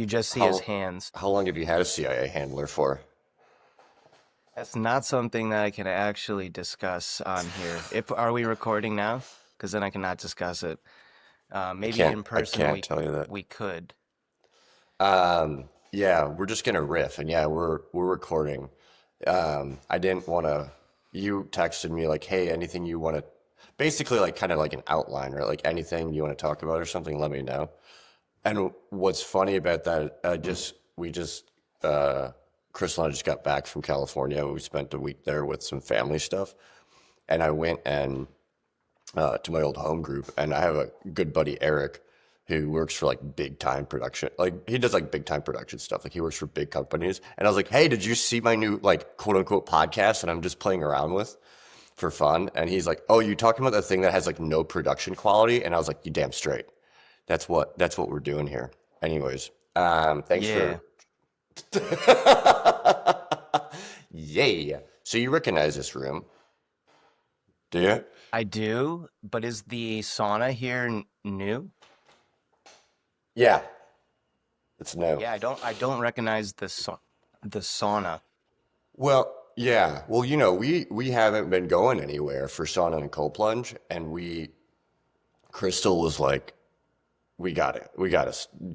just see his How hands. how long have you had a CIA handler for? That's not something that I can actually discuss on here. If are we recording now? Because then I cannot discuss it. Maybe in I person can't tell you that. we could. Yeah, we're just gonna riff, and yeah, we're recording. I didn't want to. You texted me like, "Hey, anything you want to," basically like kind of like an outline, right? Like anything you want to talk about or something, let me know. And what's funny about that, we just Chris and I just got back from California. We spent a week there with some family stuff, and I went and to my old home group, and I have a good buddy Eric who works for like big time production. Like he does like big time production stuff. Like he works for big companies. And I was like, "Hey, did you see my new like quote unquote podcast that I'm just playing around with for fun?" And he's like, "Oh, you talking about the thing that has like no production quality?" And I was like, "You damn straight. That's what we're doing here." Anyways, thanks Yeah, for yay. So you recognize this room, do you? I do. But is the sauna here new? Yeah, it's no. Yeah, I don't recognize the sauna. Well, yeah. Well, we haven't been going anywhere for sauna and cold plunge, and Crystal was like, we got to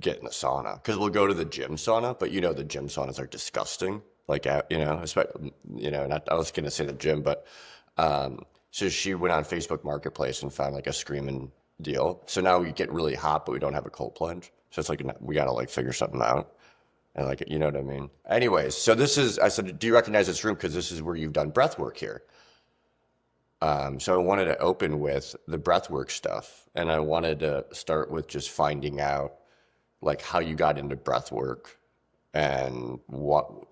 get in the sauna because we'll go to the gym sauna, but the gym saunas are disgusting. Like, especially, not I was gonna say the gym, but so she went on Facebook Marketplace and found like a screaming deal. So now we get really hot, but we don't have a cold plunge. So it's like we gotta like figure something out. And like, you know what I mean? Anyways, so I said, do you recognize this room? Because this is where you've done breath work here. So I wanted to open with the breath work stuff. And I wanted to start with just finding out like how you got into breath work and what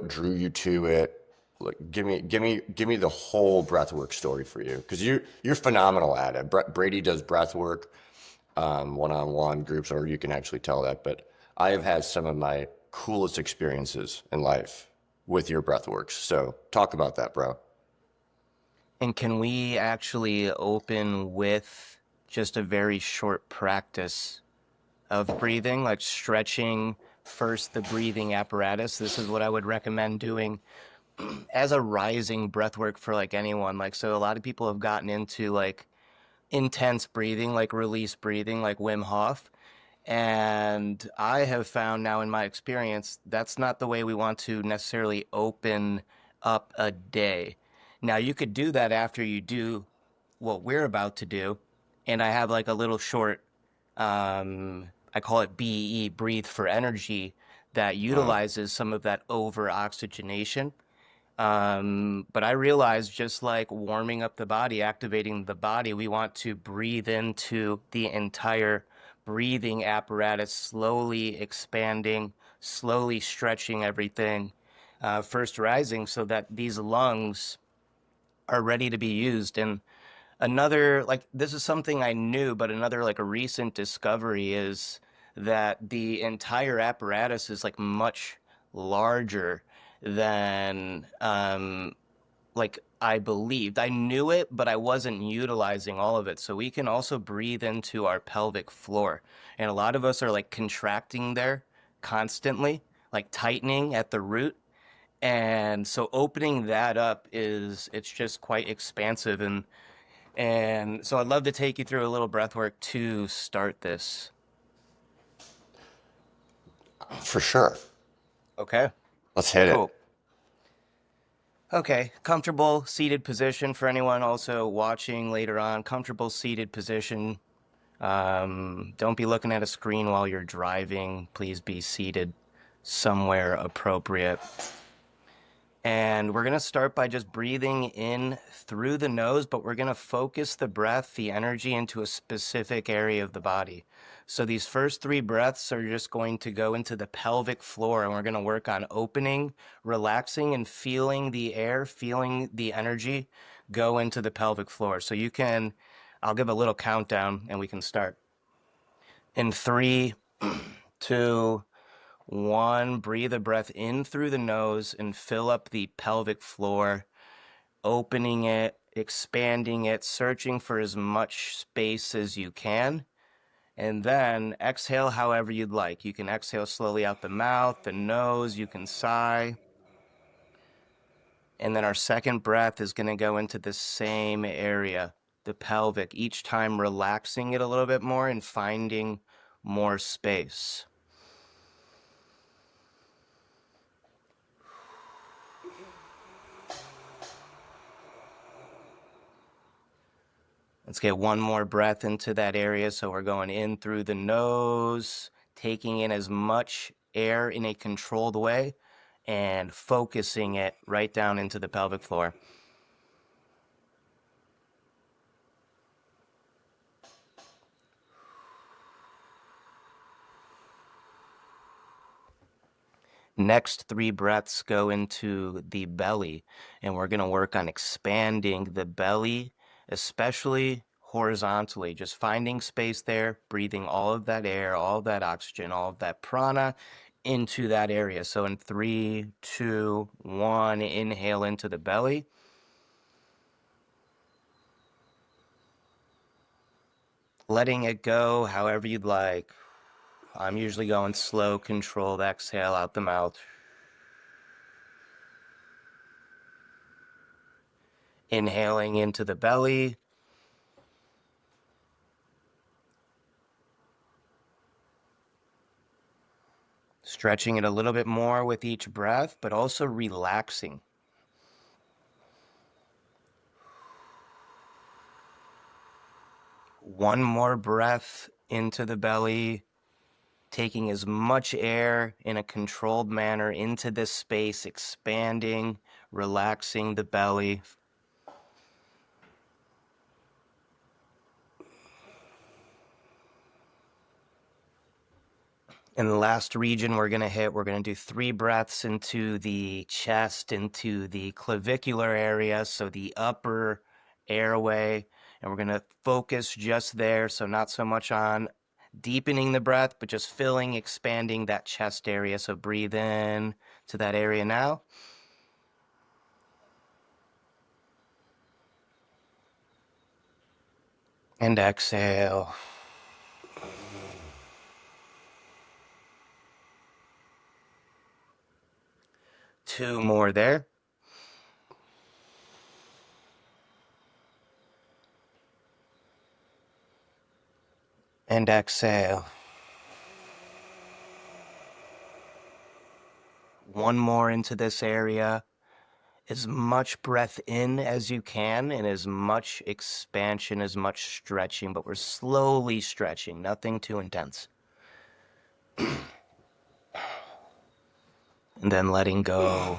drew you to it. Like, give me the whole breath work story for you. Because you're phenomenal at it. Brady does breath work one-on-one groups, or you can actually tell that. But I have had some of my coolest experiences in life with your breathworks. So talk about that, bro. And can we actually open with just a very short practice of breathing, like stretching first the breathing apparatus? This is what I would recommend doing as a rising breath work for like anyone. Like, so a lot of people have gotten into like intense breathing, like release breathing, like Wim Hof. And I have found now in my experience, that's not the way we want to necessarily open up a day. Now, you could do that after you do what we're about to do. And I have like a little short, I call it BE, breathe for energy, that Uh, utilizes some of that over oxygenation. But I realized just like warming up the body, activating the body, we want to breathe into the entire breathing apparatus, slowly expanding, slowly stretching everything, first rising so that these lungs are ready to be used. And another, like, this is something I knew, but another, like, a recent discovery is that the entire apparatus is like much larger than like I believed. I knew it, but I wasn't utilizing all of it. So we can also breathe into our pelvic floor. And a lot of us are like contracting there constantly, like tightening at the root. And so opening that up it's just quite expansive and so I'd love to take you through a little breath work to start this. for sure. Okay, Let's hit it. cool. Okay, comfortable seated position for anyone also watching later on. Comfortable seated position. Don't be looking at a screen while you're driving. Please be seated somewhere appropriate. And we're going to start by just breathing in through the nose, but we're going to focus the breath, the energy into a specific area of the body. So these first three breaths are just going to go into the pelvic floor, and we're going to work on opening, relaxing, and feeling the air, feeling the energy go into the pelvic floor. So I'll give a little countdown and we can start. In three, two, one, breathe a breath in through the nose and fill up the pelvic floor, opening it, expanding it, searching for as much space as you can. And then exhale however you'd like. You can exhale slowly out the mouth, the nose, you can sigh. And then our second breath is going to go into the same area, the pelvic, each time relaxing it a little bit more and finding more space. Let's get one more breath into that area. So we're going in through the nose, taking in as much air in a controlled way and focusing it right down into the pelvic floor. Next three breaths go into the belly, and we're going to work on expanding the belly, especially horizontally, just finding space there, breathing all of that air, all of that oxygen, all of that prana into that area. So in 3, 2, 1, inhale into the belly. Letting it go however you'd like. I'm usually going slow, controlled exhale out the mouth. Inhaling into the belly. Stretching it a little bit more with each breath, but also relaxing. One more breath into the belly, taking as much air in a controlled manner into this space, expanding, relaxing the belly. In the last region we're going to hit, we're going to do 3 breaths into the chest, into the clavicular area, so the upper airway, and we're going to focus just there, so not so much on deepening the breath, but just filling, expanding that chest area. So breathe in to that area now. And exhale. 2 more there. And exhale. 1 more into this area. As much breath in as you can and as much expansion, as much stretching, but we're slowly stretching, nothing too intense. And then letting go.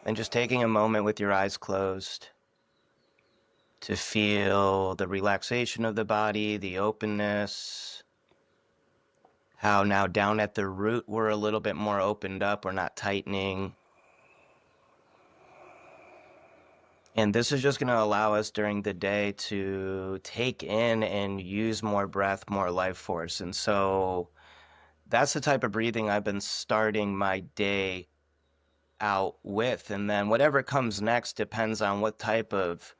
And just taking a moment with your eyes closed to feel the relaxation of the body, the openness. How now down at the root, we're a little bit more opened up. We're not tightening. And this is just going to allow us during the day to take in and use more breath, more life force. And so that's the type of breathing I've been starting my day out with. And then whatever comes next depends on what type of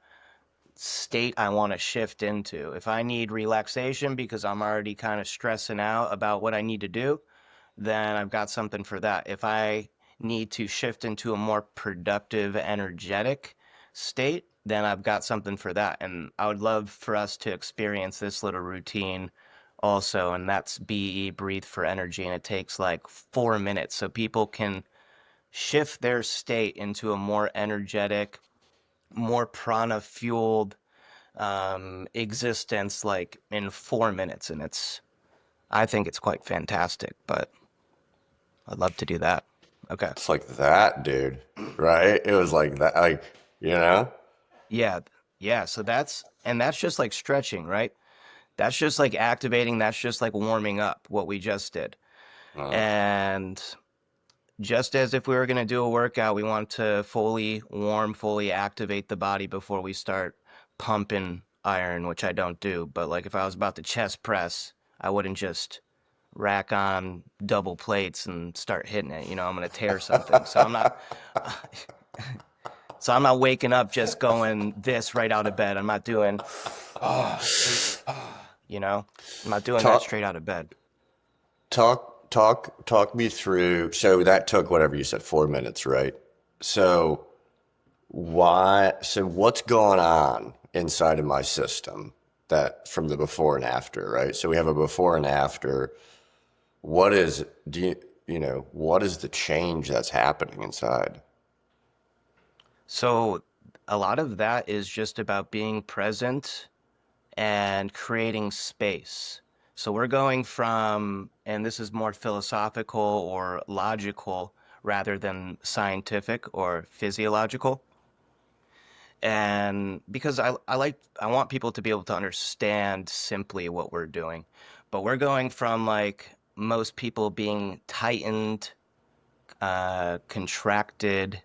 state I want to shift into. If I need relaxation because I'm already kind of stressing out about what I need to do, then I've got something for that. If I need to shift into a more productive, energetic state, then I've got something for that. And I would love for us to experience this little routine also, and that's BE, breathe for energy, and it takes like 4 minutes. So people can shift their state into a more energetic, more prana fueled existence like in 4 minutes. And I think it's quite fantastic, but I'd love to do that. Okay. It's like that, dude. Right? It was like that, like, you know? Yeah. Yeah. So that's just like stretching, right? That's just like activating. That's just like warming up what we just did. Uh, And just as if we were going to do a workout, we want to fully warm, fully activate the body before we start pumping iron, which I don't do. But like if I was about to chest press, I wouldn't just rack on double plates and start hitting it. I'm going to tear something. So I'm not waking up just going this right out of bed. I'm not doing, oh, 8. you know? I'm not doing that straight Talk, out of bed. talk me through. So that took whatever you said, 4 minutes, right? So why? So what's going on inside of my system that from the before and after, right? So we have a before and after. What is do what is the change that's happening inside? So a lot of that is just about being present and creating space. So we're going from, and this is more philosophical or logical rather than scientific or physiological. And because I want people to be able to understand simply what we're doing. But we're going from like most people being tightened, contracted,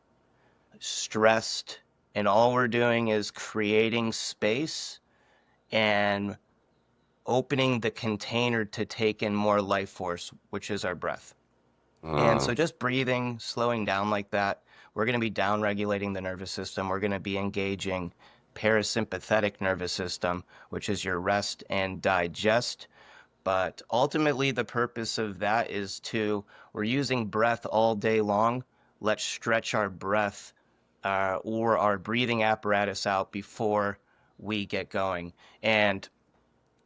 stressed, and all we're doing is creating space and opening the container to take in more life force, which is our breath. And so Mm, just breathing, slowing down like that, we're going to be down regulating the nervous system. We're going to be engaging parasympathetic nervous system, which is your rest and digest. But ultimately, the purpose of that is we're using breath all day long. Let's stretch our breath or our breathing apparatus out before we get going. And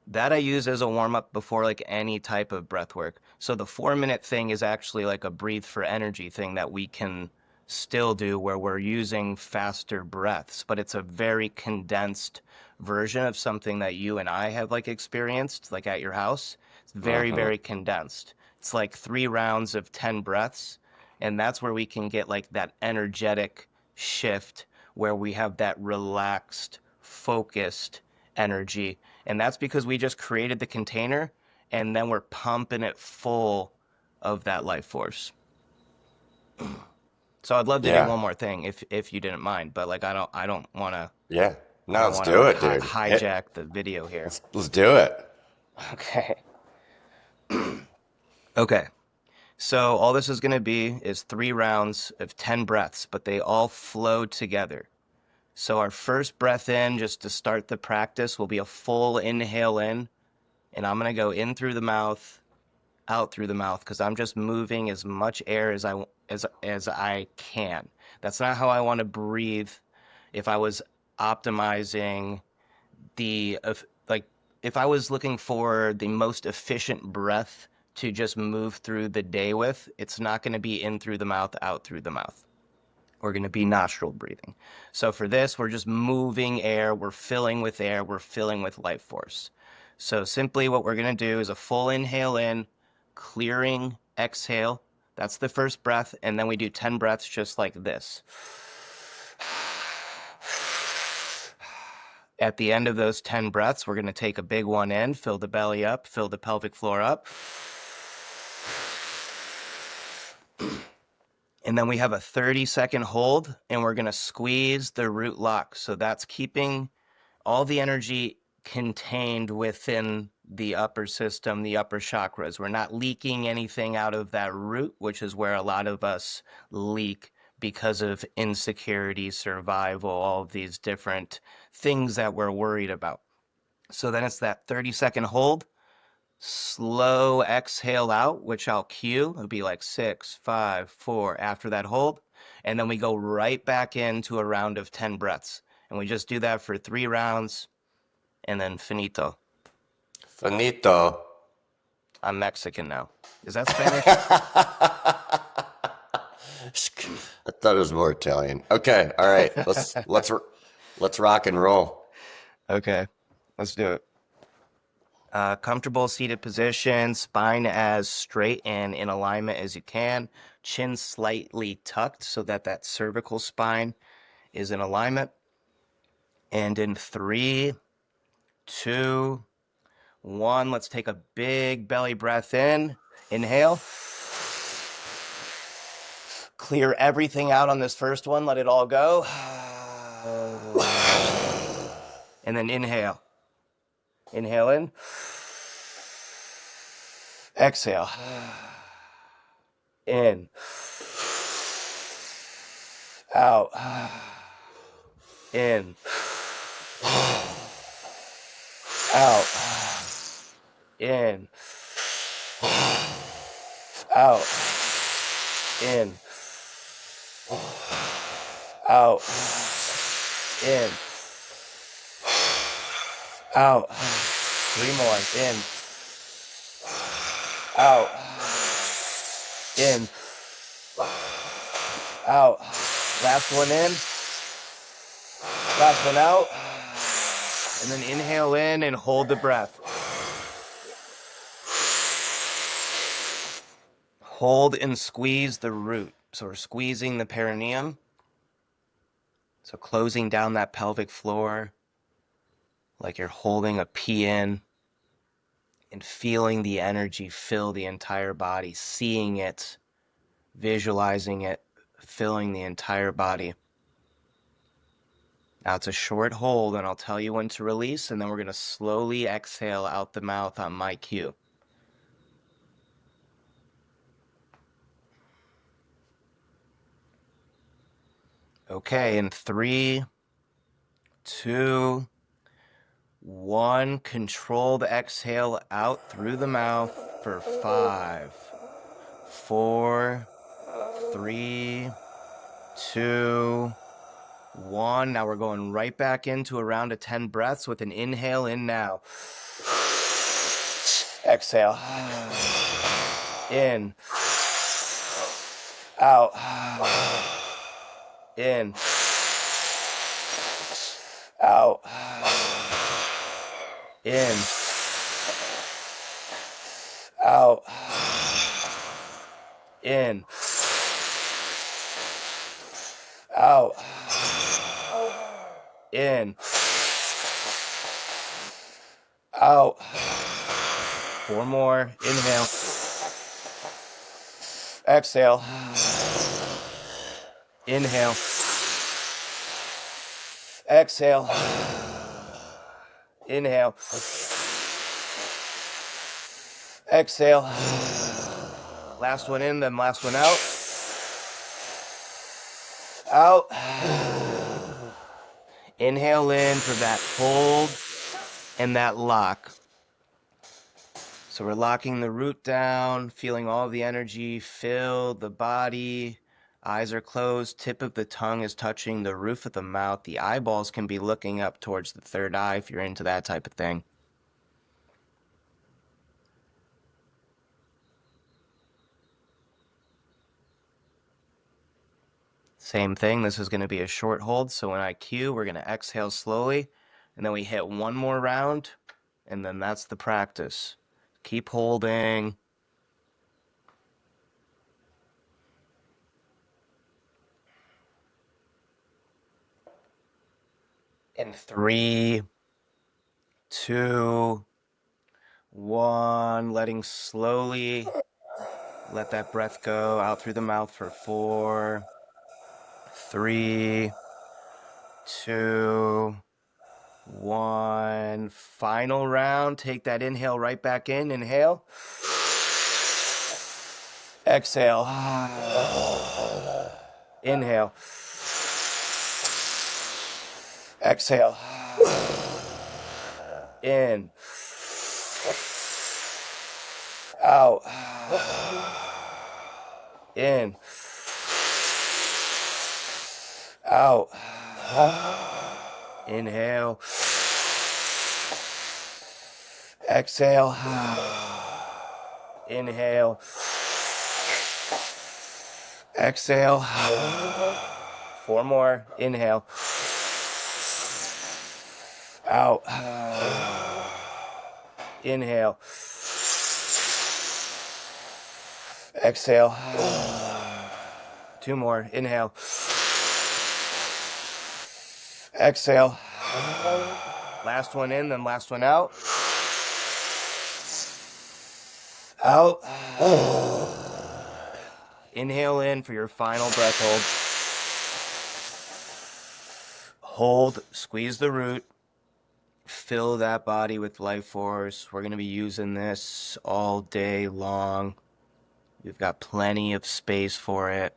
that I use as a warm up before like any type of breath work. So the 4 minute thing is actually like a breathe for energy thing that we can still do where we're using faster breaths, but it's a very condensed version of something that you and I have like experienced like at your house. It's very, hmm. very condensed. It's like 3 rounds of 10 breaths, and that's where we can get like that energetic shift where we have that relaxed, focused energy, and that's because we just created the container and then we're pumping it full of that life force. So I'd love to do Yeah, one more thing if you didn't mind, but like yeah. I No, don't let's want to do like it, dude. hijack the video here. Let's do it. Okay. Okay. So all this is going to be is 3 rounds of 10 breaths, but they all flow together. So our first breath in, just to start the practice, will be a full inhale in, and I'm going to go in through the mouth, out through the mouth because I'm just moving as much air as I can. That's not how I want to breathe. If I was optimizing the like if I was looking for the most efficient breath to just move through the day with, it's not going to be in through the mouth, out through the mouth. We're going to be nostril breathing. So for this, we're just moving air, we're filling with air, we're filling with life force. So simply what we're going to do is a full inhale in, clearing exhale. That's the first breath. And then we do 10 breaths just like this. At the end of those 10 breaths, we're going to take a big one in, fill the belly up, fill the pelvic floor up. And then we have a 30-second hold, and we're going to squeeze the root lock. So that's keeping all the energy contained within the upper system, the upper chakras. We're not leaking anything out of that root, which is where a lot of us leak because of insecurity, survival, all of these different things that we're worried about. So then it's that 30-second hold, slow exhale out, which I'll cue. It'll be like 6, 5, 4 after that hold. And then we go right back into a round of 10 breaths. And we just do that for 3 rounds and then finito. Finito. I'm Mexican now. Is that Spanish? I thought it was more Italian. Okay, all right. Let's rock and roll. Okay, let's do it. Comfortable seated position, spine as straight and in alignment as you can, chin slightly tucked so that that cervical spine is in alignment. And in 3, 2, 1, let's take a big belly breath in. Inhale. Clear everything out on this first one. Let it all go. And then inhale. Inhale in. Exhale. In. Out. In. Out. Out. In. Out. 3 more. In. Out. In. Out. Last one in. Last one out. And then inhale in and hold the breath. Hold and squeeze the root. So we're squeezing the perineum. So closing down that pelvic floor like you're holding a pea in, and feeling the energy fill the entire body, seeing it, visualizing it, filling the entire body. Now it's a short hold, and I'll tell you when to release, and then we're going to slowly exhale out the mouth on my cue. Okay, in 3, 2, 1, controlled exhale out through the mouth for 5, 4, 3, 2, 1. Now we're going right back into a round of 10 breaths with an inhale in now. Exhale. In. Out. In. Out. In. Out. In. Out. In. Out. 4 more. Inhale. Exhale. Inhale. Exhale. Inhale. Exhale. Last one in, then last one out. Out. Inhale in for that hold and that lock. So we're locking the root down, feeling all of the energy fill the body. Eyes are closed. Tip of the tongue is touching the roof of the mouth. The eyeballs can be looking up towards the third eye if you're into that type of thing. Same thing. This is going to be a short hold. So when I cue, we're going to exhale slowly. And then we hit one more round. And then that's the practice. Keep holding. In 3, 2, 1. Letting slowly let that breath go out through the mouth for 4, 3, 2, 1. Final round. Take that inhale right back in. Inhale. Exhale. Inhale. Exhale. In. Out. In. Out. Inhale. Exhale. Inhale. Exhale. 4 more. Inhale. Out. Inhale. Exhale. 2 more. Inhale. Exhale. Last one in, then last one out. Out. Inhale in for your final breath hold. Hold, squeeze the root. Fill that body with life force. We're going to be using this all day long. We've got plenty of space for it.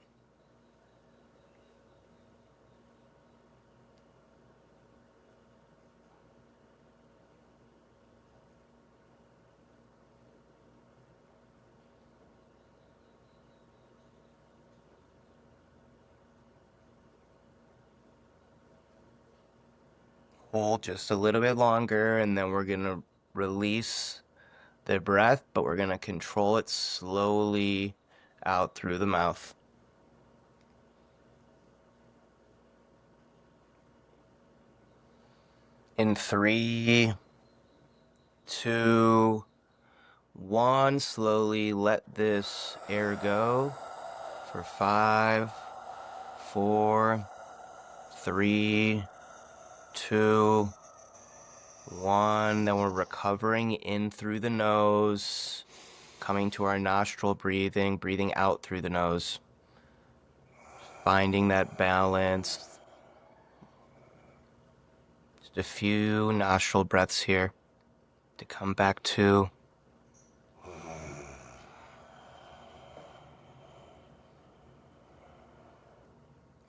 Hold just a little bit longer, and then we're gonna release the breath, but we're gonna control it slowly out through the mouth. In three, two, one, slowly let this air go for five, four, three, two, one. Then we're recovering in through the nose, coming to our nostril breathing, breathing out through the nose, finding that balance. Just a few nostril breaths here to come back to.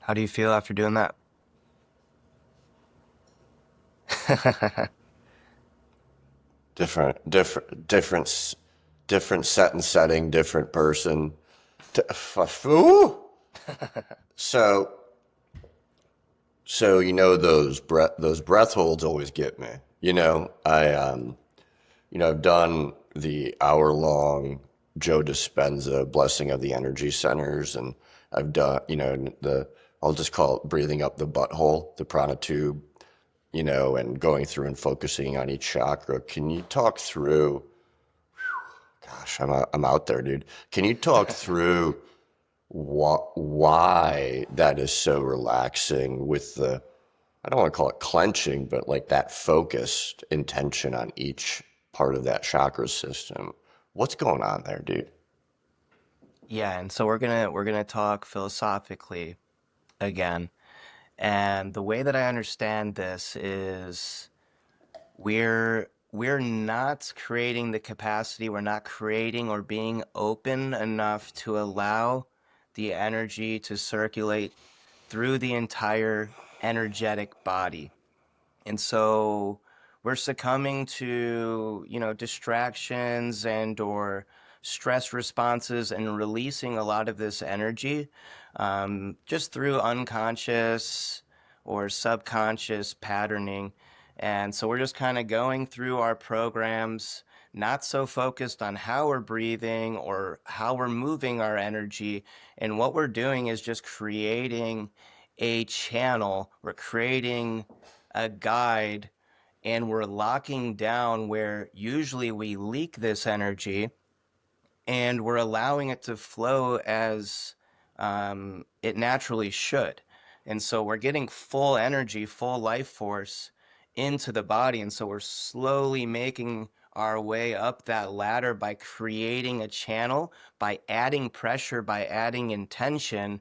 How do you feel after doing that? Different set and setting, different person. Ooh. So, so those breath holds always get me. I've done the hour long Joe Dispenza blessing of the energy centers, and I've done, I'll just call it breathing up the butthole, the prana tube, and going through and focusing on each chakra. Can you talk through? Gosh, I'm out there, dude. Can you talk through why that is so relaxing with the, I don't want to call it clenching, but like that focused intention on each part of that chakra system. What's going on there, dude? Yeah, and so we're gonna talk philosophically again. And the way that I understand this is we're not creating the capacity, we're not creating or being open enough to allow the energy to circulate through the entire energetic body. And so we're succumbing to, distractions and or stress responses and releasing a lot of this energy just through unconscious or subconscious patterning. And so we're just kind of going through our programs, not so focused on how we're breathing or how we're moving our energy. And what we're doing is just creating a channel. We're creating a guide, and we're locking down where usually we leak this energy, and we're allowing it to flow as it naturally should. And so we're getting full energy, full life force into the body. And so we're slowly making our way up that ladder by creating a channel, by adding pressure, by adding intention.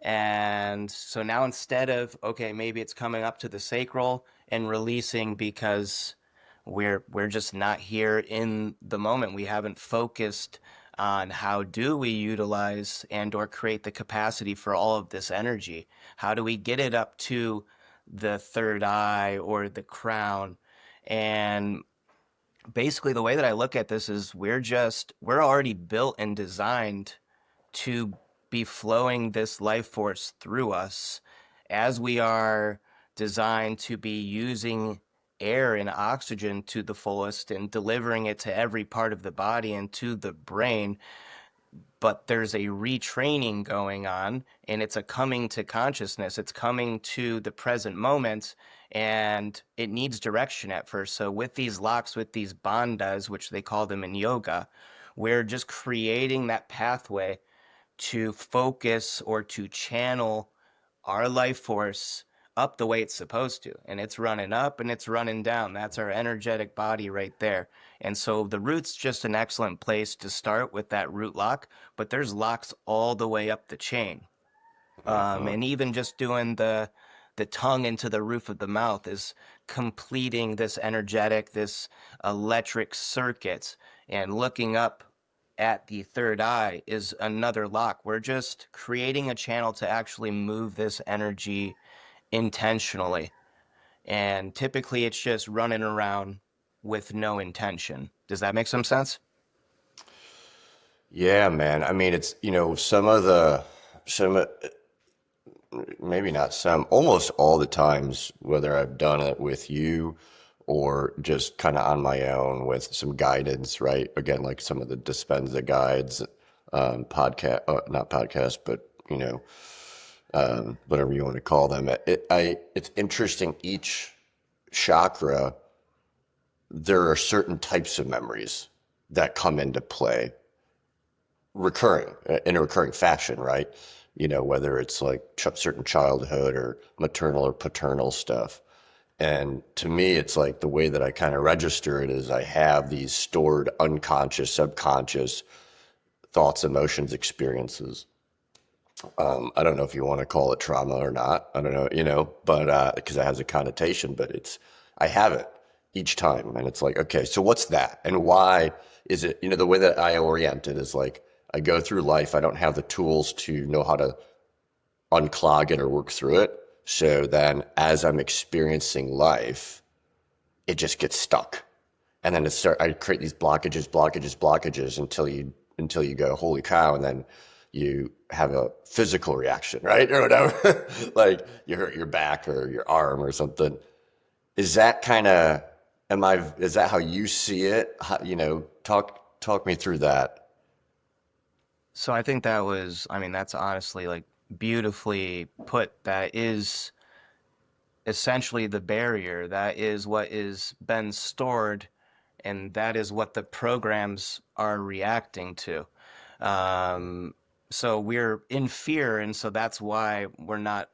And so now instead of, okay, maybe it's coming up to the sacral and releasing because we're just not here in the moment. We haven't focused on how do we utilize and or create the capacity for all of this energy? How do we get it up to the third eye or the crown? And basically the way that I look at this is we're already built and designed to be flowing this life force through us as we are designed to be using air and oxygen to the fullest and delivering it to every part of the body and to the brain. But there's a retraining going on, and it's a coming to consciousness. It's coming to the present moment, and it needs direction at first. So with these locks, with these bandhas, which they call them in yoga, we're just creating that pathway to focus or to channel our life force up the way it's supposed to. And it's running up and it's running down. That's our energetic body right there. And so the root's just an excellent place to start with that root lock, but there's locks all the way up the chain. And even just doing the tongue into the roof of the mouth is completing this energetic, this electric circuit. And looking up at the third eye is another lock. We're just creating a channel to actually move this energy intentionally. And typically it's just running around with no intention. Does that make some sense? Yeah, man. I mean, it's some maybe not some, almost all the times, whether I've done it with you or just kind of on my own with some guidance, right? Again, like some of the Dispenza guides, podcast, not podcast, but whatever you want to call them. It's interesting. Each chakra, there are certain types of memories that come into play recurring in a recurring fashion, right? Whether it's like certain childhood or maternal or paternal stuff. And to me, it's like the way that I kind of register it is I have these stored unconscious, subconscious thoughts, emotions, experiences. I don't know if you want to call it trauma or not. I don't know, but because it has a connotation, but I have it each time. And it's like, okay, so what's that? And why is it, the way that I orient it is like I go through life, I don't have the tools to know how to unclog it or work through it. So then as I'm experiencing life, it just gets stuck. And then I create these blockages until you go, holy cow, and then you have a physical reaction, right? Or whatever. Like you hurt your back or your arm or something. Is that kind of is that how you see it? Talk me through that. So I think that was, I mean, that's honestly like beautifully put. That is essentially the barrier. That is what is been stored, and that is what the programs are reacting to. Um, so we're in fear, and so that's why we're not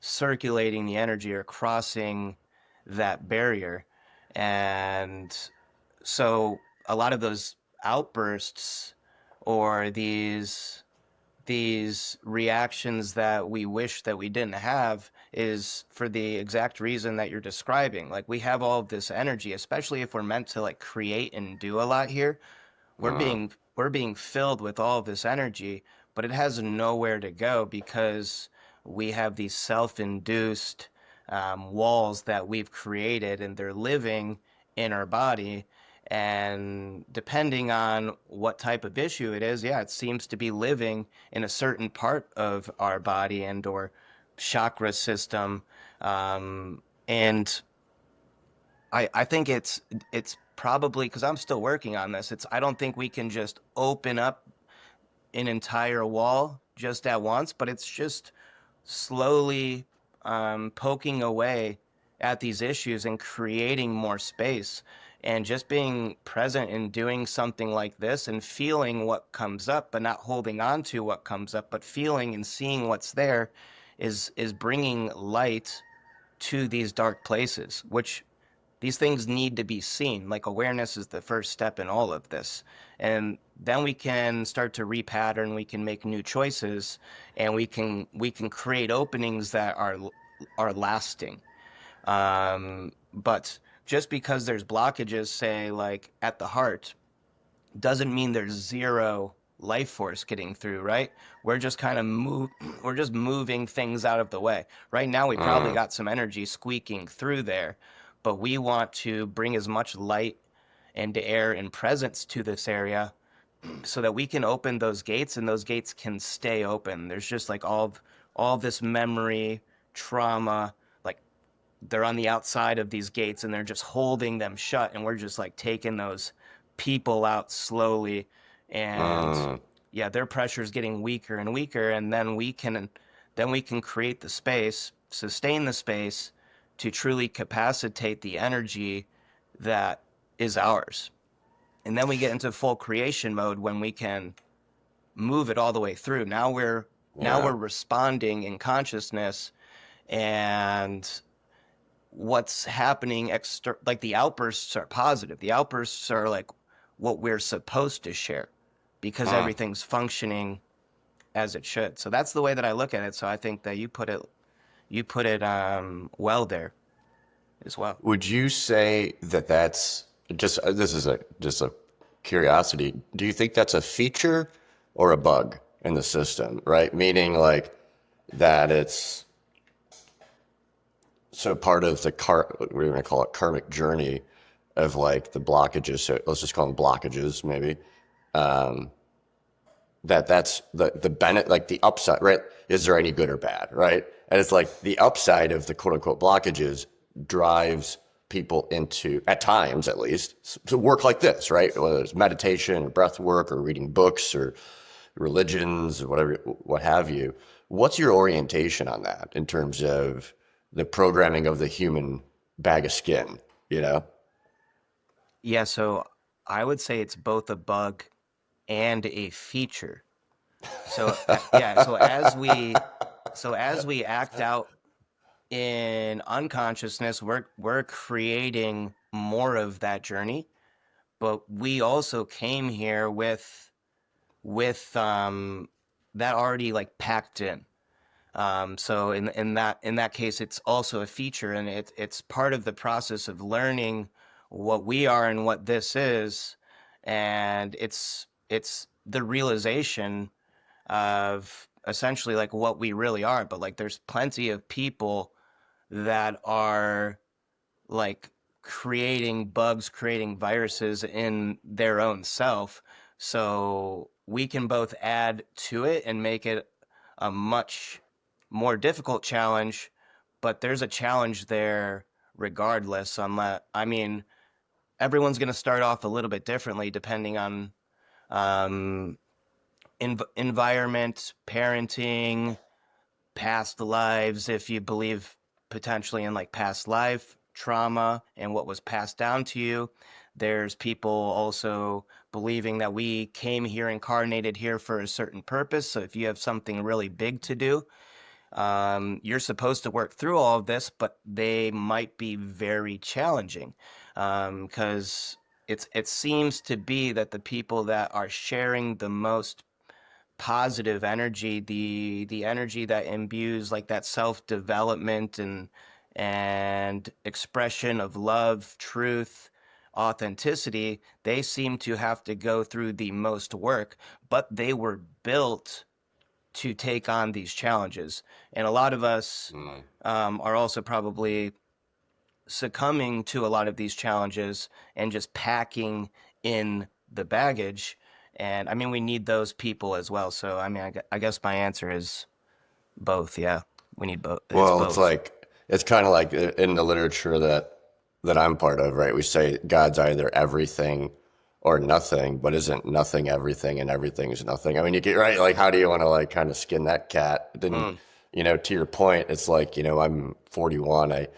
circulating the energy or crossing that barrier. And so a lot of those outbursts or these reactions that we wish that we didn't have is for the exact reason that you're describing. Like we have all of this energy, especially if we're meant to like create and do a lot here. Mm, We're being filled with all of this energy, but it has nowhere to go because we have these self-induced walls that we've created, and they're living in our body. And depending on what type of issue it is, yeah, it seems to be living in a certain part of our body and or chakra system. And I think it's probably because I'm still working on this. I don't think we can just open up an entire wall just at once, but it's just slowly poking away at these issues and creating more space and just being present and doing something like this and feeling what comes up, but not holding on to what comes up, but feeling and seeing what's there is bringing light to these dark places, which these things need to be seen. Like awareness is the first step in all of this. And then we can start to repattern, we can make new choices, and we can create openings that are lasting. But just because there's blockages, say like at the heart, doesn't mean there's zero life force getting through, right? We're just kind of we're just moving things out of the way. Right now we probably mm, got some energy squeaking through there, but we want to bring as much light and air and presence to this area so that we can open those gates and those gates can stay open. There's just like all this memory, trauma, like they're on the outside of these gates and they're just holding them shut, and we're just like taking those people out slowly. And mm. yeah, their pressure is getting weaker and weaker, and then we can create the space, sustain the space to truly capacitate the energy that is ours. And then we get into full creation mode when we can move it all the way through. Now we're Yeah. responding in consciousness, and what's happening like the outbursts are positive. The outbursts are like what we're supposed to share because Mm. everything's functioning as it should. So that's the way that I look at it. So I think that you put it well there as well. Would you say that that's just this is a curiosity. Do you think that's a feature or a bug in the system, right? Meaning like that it's so part of the we're going to call it karmic journey of like the blockages. So let's just call them blockages, maybe. that's the benefit, like the upside, right? Is there any good or bad, right? And it's like the upside of the quote unquote blockages drives people into, at times at least, to work like this, right? Whether it's meditation or breath work or reading books or religions or whatever, what have you. What's your orientation on that in terms of the programming of the human bag of skin, you know? Yeah, so I would say it's both a bug and a feature. So yeah, so as we act out in unconsciousness, we're creating more of that journey, but we also came here with that already like packed in. So in that case, it's also a feature, and it's part of the process of learning what we are and what this is, and it's the realization of essentially like what we really are. But like, there's plenty of people that are like creating bugs, creating viruses in their own self. So we can both add to it and make it a much more difficult challenge, but there's a challenge there regardless. Unless, I mean, everyone's going to start off a little bit differently depending on um, environment, parenting, past lives, if you believe potentially in like past life trauma and what was passed down to you. There's people also believing that we came here incarnated here for a certain purpose. So if you have something really big to do, you're supposed to work through all of this, but they might be very challenging because it seems to be that the people that are sharing the most positive energy, the energy that imbues like that self-development and expression of love, truth, authenticity, they seem to have to go through the most work, but they were built to take on these challenges. And a lot of us Mm. are also probably succumbing to a lot of these challenges and just packing in the baggage. And I mean, we need those people as well. So, I mean, I guess my answer is both. Yeah, we need both. It's Well, it's both. like it's kind of like in the literature that I'm part of, right? We say God's either everything or nothing, but isn't nothing everything and everything is nothing? I mean, you get right. Like, how do you want to like kind of skin that cat? Then, Mm, to your point, it's like I'm 41. I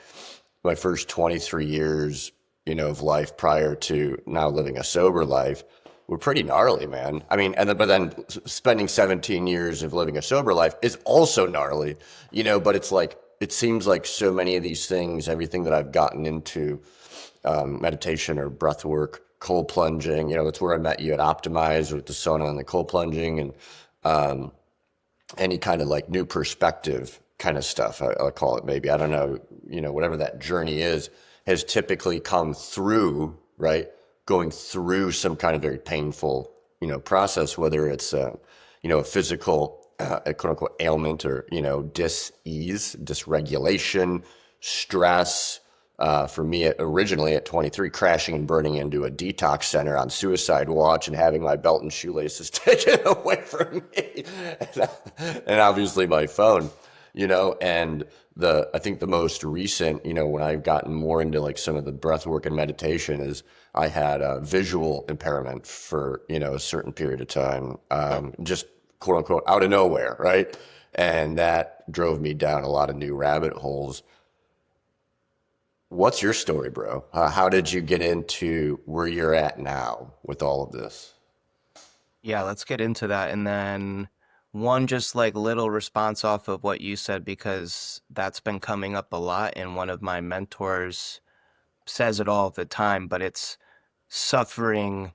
my first 23 years, of life prior to now living a sober life were pretty gnarly, man. I mean, but then spending 17 years of living a sober life is also gnarly, but it's like, it seems like so many of these things, everything that I've gotten into, meditation or breath work, cold plunging, that's where I met you at Optimize with the sauna and the cold plunging and any kind of like new perspective kind of stuff. I'll call it maybe. I don't know, whatever that journey is, has typically come through, right? Going through some kind of very painful, process, whether it's, a physical, a quote unquote ailment or, dis-ease, dysregulation, stress, for me, originally at 23, crashing and burning into a detox center on suicide watch and having my belt and shoelaces taken away from me, and obviously my phone, and I think the most recent, when I've gotten more into like some of the breath work and meditation is I had a visual impairment for, a certain period of time, just quote unquote out of nowhere, right? And that drove me down a lot of new rabbit holes. What's your story, bro? How did you get into where you're at now with all of this? yeah, let's get into that. And then one just like little response off of what you said, because that's been coming up a lot. And one of my mentors says it all the time, but it's suffering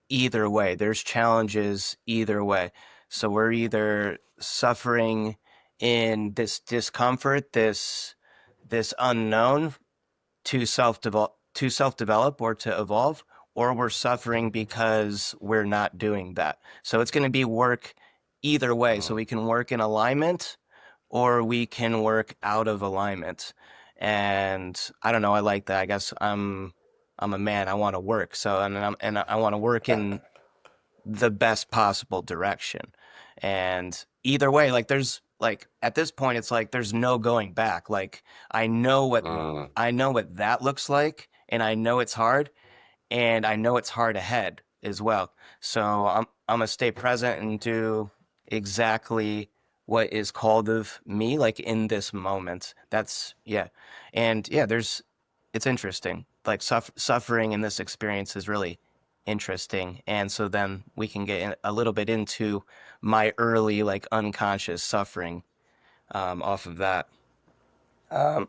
either way. There's challenges either way. So we're either suffering in this discomfort, this unknown to self-develop or to evolve, or we're suffering because we're not doing that. So it's going to be work either way. So Mm. we can work in alignment or we can work out of alignment. And I don't know, I like that. I guess I'm a man. I want to work. So and I want to work in the best possible direction. And either way, like there's like at this point it's like there's no going back. Like I know what Mm. I know what that looks like and I know it's hard and I know it's hard ahead as well. So I'm gonna stay present and do exactly what is called of me, like in this moment. That's yeah, and yeah, there's it's interesting. Like suffering in this experience is really interesting, and so then we can get a little bit into my early like unconscious suffering off of that Get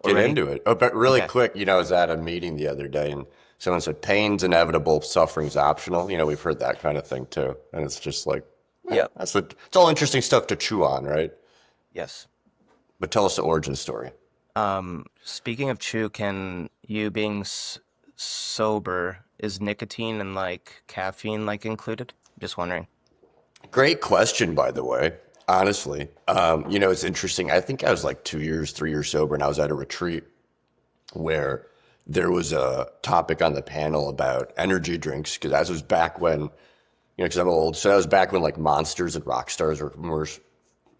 already. into it. Oh, but really Okay. quick, I was at a meeting the other day and someone said pain's inevitable, suffering's optional. We've heard that kind of thing too. And it's just like, Yep. it's all interesting stuff to chew on, right? Yes. But tell us the origin story. Speaking of chew, can you being sober, is nicotine and like caffeine like included? Just wondering. Great question, by the way. Honestly, it's interesting. I think I was like 2 years, 3 years sober, and I was at a retreat where there was a topic on the panel about energy drinks because as was back when, because I'm old, so that was back when like monsters and rock stars were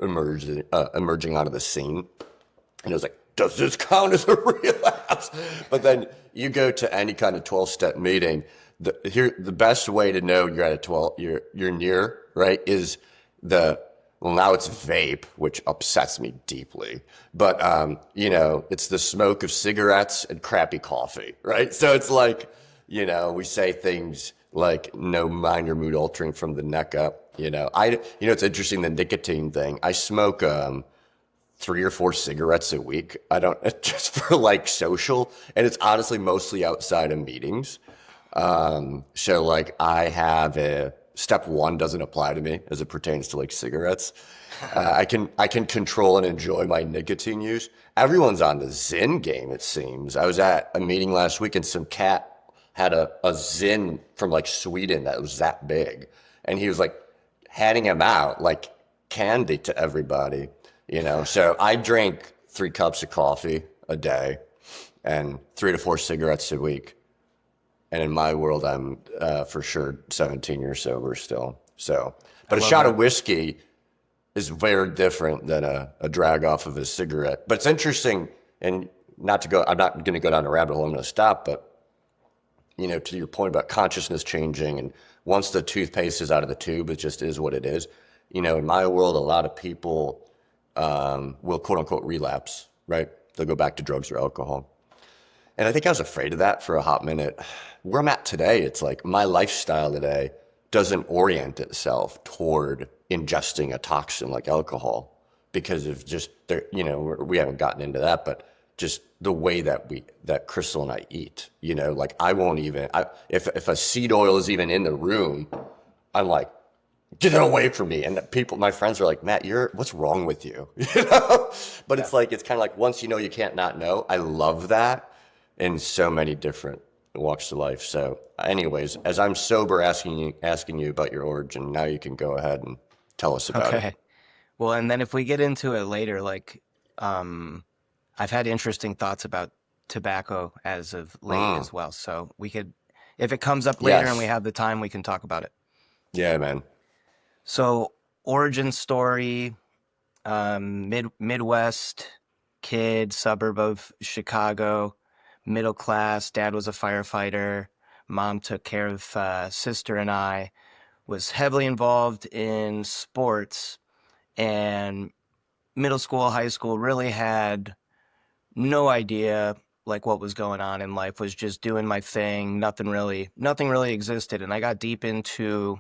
emerging out of the scene. And it was like, does this count as a relapse? But then you go to any kind of 12-step meeting. The best way to know you're at a 12, you're near, right, is now it's vape, which upsets me deeply. But it's the smoke of cigarettes and crappy coffee, right? So it's like, we say things like no minor mood altering from the neck up. It's interesting, the nicotine thing. I smoke 3 or 4 cigarettes a week. I don't just for like social, and it's honestly mostly outside of meetings. So like I have a step one doesn't apply to me as it pertains to like cigarettes. I can control and enjoy my nicotine use. Everyone's on the Zyn game, it seems. I was at a meeting last week and some cat had a Zyn from like Sweden that was that big. And he was like handing him out like candy to everybody. So I drink 3 cups of coffee a day and 3 to 4 cigarettes a week. And in my world, I'm for sure 17 years sober still. So, I but a love shot of that. whiskey is very different than a drag off of a cigarette. But it's interesting, and I'm not going to go down a rabbit hole. I'm going to stop. But to your point about consciousness changing, and once the toothpaste is out of the tube, it just is what it is. In my world, a lot of people will quote unquote relapse, right? They'll go back to drugs or alcohol. And I think I was afraid of that for a hot minute. Where I'm at today, it's like my lifestyle today doesn't orient itself toward ingesting a toxin like alcohol because of just there, we haven't gotten into that, but just the way that Crystal and I eat, like I won't even, if a seed oil is even in the room, I'm like, get it away from me. And my friends are like, Matt, what's wrong with you? But Yeah. it's kind of like once you know, you can't not know. I love that in so many different walks of life. So, anyways, as I'm sober, asking you about your origin, now you can go ahead and tell us about it. Okay. Well, and then if we get into it later, like, I've had interesting thoughts about tobacco as of late Mm, as well. So we could, if it comes up later and we yes. have the time, we can talk about it. Yeah, man. So origin story, Midwest kid, suburb of Chicago, middle class. Dad was a firefighter. Mom took care of sister and I. Was heavily involved in sports, and middle school, high school really had no idea like what was going on in life. Was just doing my thing. Nothing really existed, and I got deep into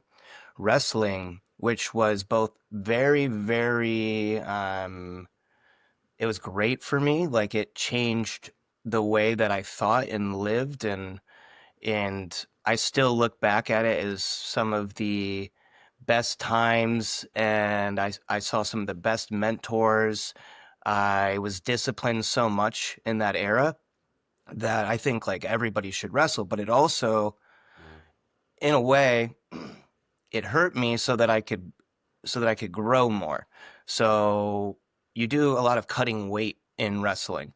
wrestling, which was both very, very it was great for me. Like it changed the way that I thought and lived, and I still look back at it as some of the best times, and I saw some of the best mentors. I was disciplined so much in that era that I think like everybody should wrestle, but it also, in a way, it hurt me so that I could grow more. So you do a lot of cutting weight in wrestling.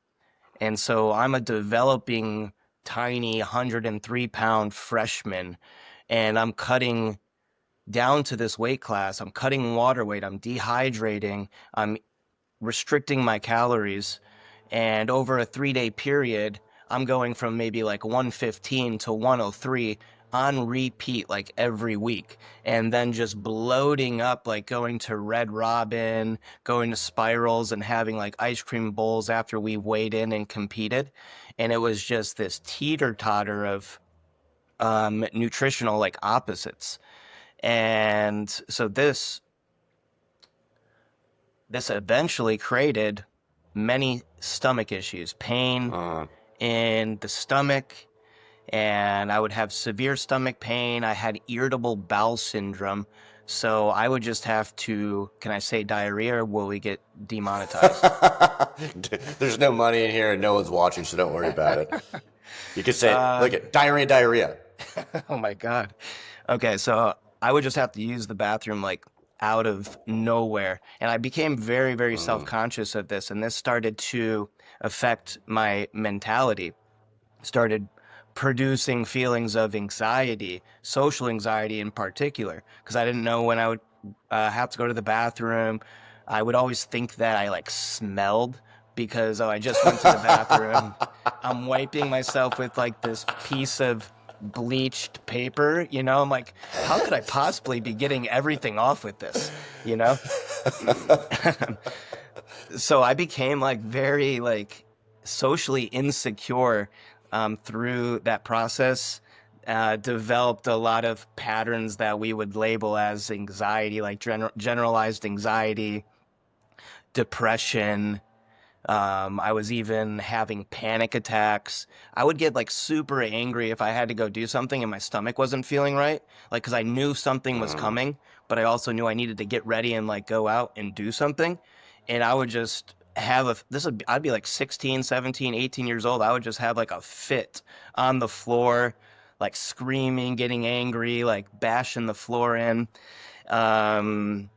And so I'm a developing tiny 103-pound freshman and I'm cutting down to this weight class. I'm cutting water weight. I'm dehydrating. I'm restricting my calories. And over a 3 day period, I'm going from maybe like 115 to 103 on repeat, like every week. And then just bloating up, like going to Red Robin, going to Spirals, and having like ice cream bowls after we weighed in and competed. And it was just this teeter totter of nutritional like opposites. And so this eventually created many stomach issues, pain Uh, in the stomach, and I would have severe stomach pain. I had irritable bowel syndrome. So I would just have to, can I say diarrhea or will we get demonetized? there's no money in here and no one's watching, so don't worry about it. You could say, Uh, look at diarrhea, diarrhea. oh my God. Okay, so I would just have to use the bathroom like out of nowhere. And I became very, very Mm, self-conscious of this, and this started to affect my mentality. Started producing feelings of anxiety, social anxiety in particular, because I didn't know when I would have to go to the bathroom. I would always think that I like smelled because, oh, I just went to the bathroom. I'm wiping myself with like this piece of bleached paper, you know? I'm like, how could I possibly be getting everything off with this, you know? So I became like very like socially insecure through that process. Developed a lot of patterns that we would label as anxiety, like generalized anxiety, depression. I was even having panic attacks. I would get like super angry if I had to go do something and my stomach wasn't feeling right. Like, because I knew something was mm. coming, but I also knew I needed to get ready and like go out and do something. And I would just have I'd be like 16, 17, 18 years old. I would just have like a fit on the floor, like screaming, getting angry, like bashing the floor in. Um,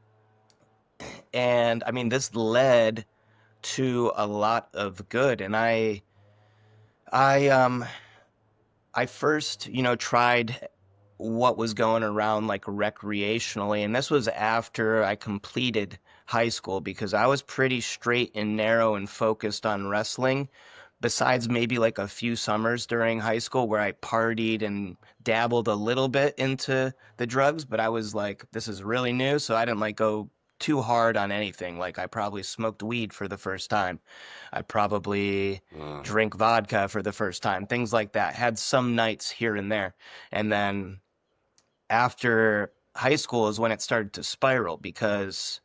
and I mean, this led to a lot of good. And I um I first, tried what was going around like recreationally, and this was after I completed high school because I was pretty straight and narrow and focused on wrestling. Besides maybe like a few summers during high school where I partied and dabbled a little bit into the drugs, but I was like, this is really new, so I didn't like go too hard on anything. Like I probably smoked weed for the first time. I probably drink vodka for the first time, things like that. Had some nights here and there. And then after high school is when it started to spiral because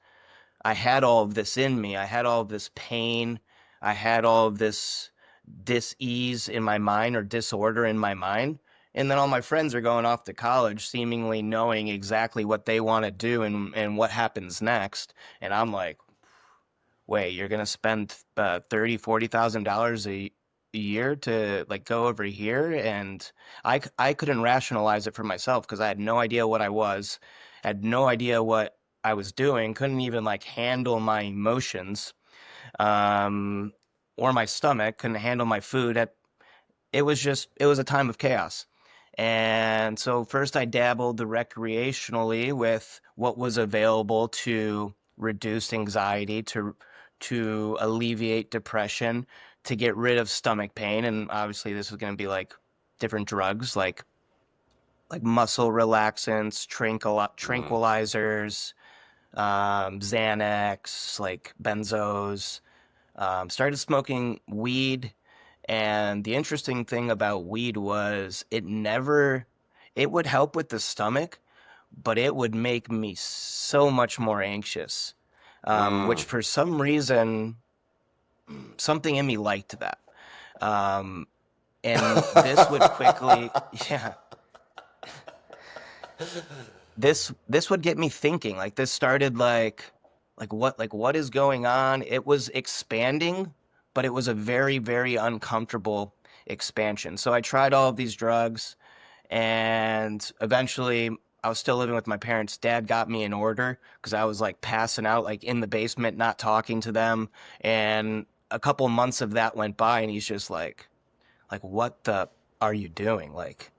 I had all of this in me. I had all of this pain. I had all of this dis-ease in my mind or disorder in my mind. And then all my friends are going off to college, seemingly knowing exactly what they want to do and what happens next. And I'm like, wait, you're gonna spend 30, $40,000 a year to like go over here? And I couldn't rationalize it for myself because I had no idea what I was, had no idea what I was doing, couldn't even like handle my emotions, um, or my stomach, couldn't handle my food. It was a time of chaos. And so first I dabbled recreationally with what was available to reduce anxiety, to alleviate depression, to get rid of stomach pain. And obviously this was going to be like different drugs like muscle relaxants, tranquilizers, Xanax, like benzos. Started smoking weed, and the interesting thing about weed was it would help with the stomach, but it would make me so much more anxious, which Mm. for some reason, something in me liked that. Um, and this would quickly, yeah, this would get me thinking. Like this started like what is going on? It was expanding, but it was a very, very uncomfortable expansion. So I tried all of these drugs, and eventually I was still living with my parents. Dad got me an order because I was like passing out like in the basement, not talking to them. And a couple months of that went by, and he's just like what the are you doing? Like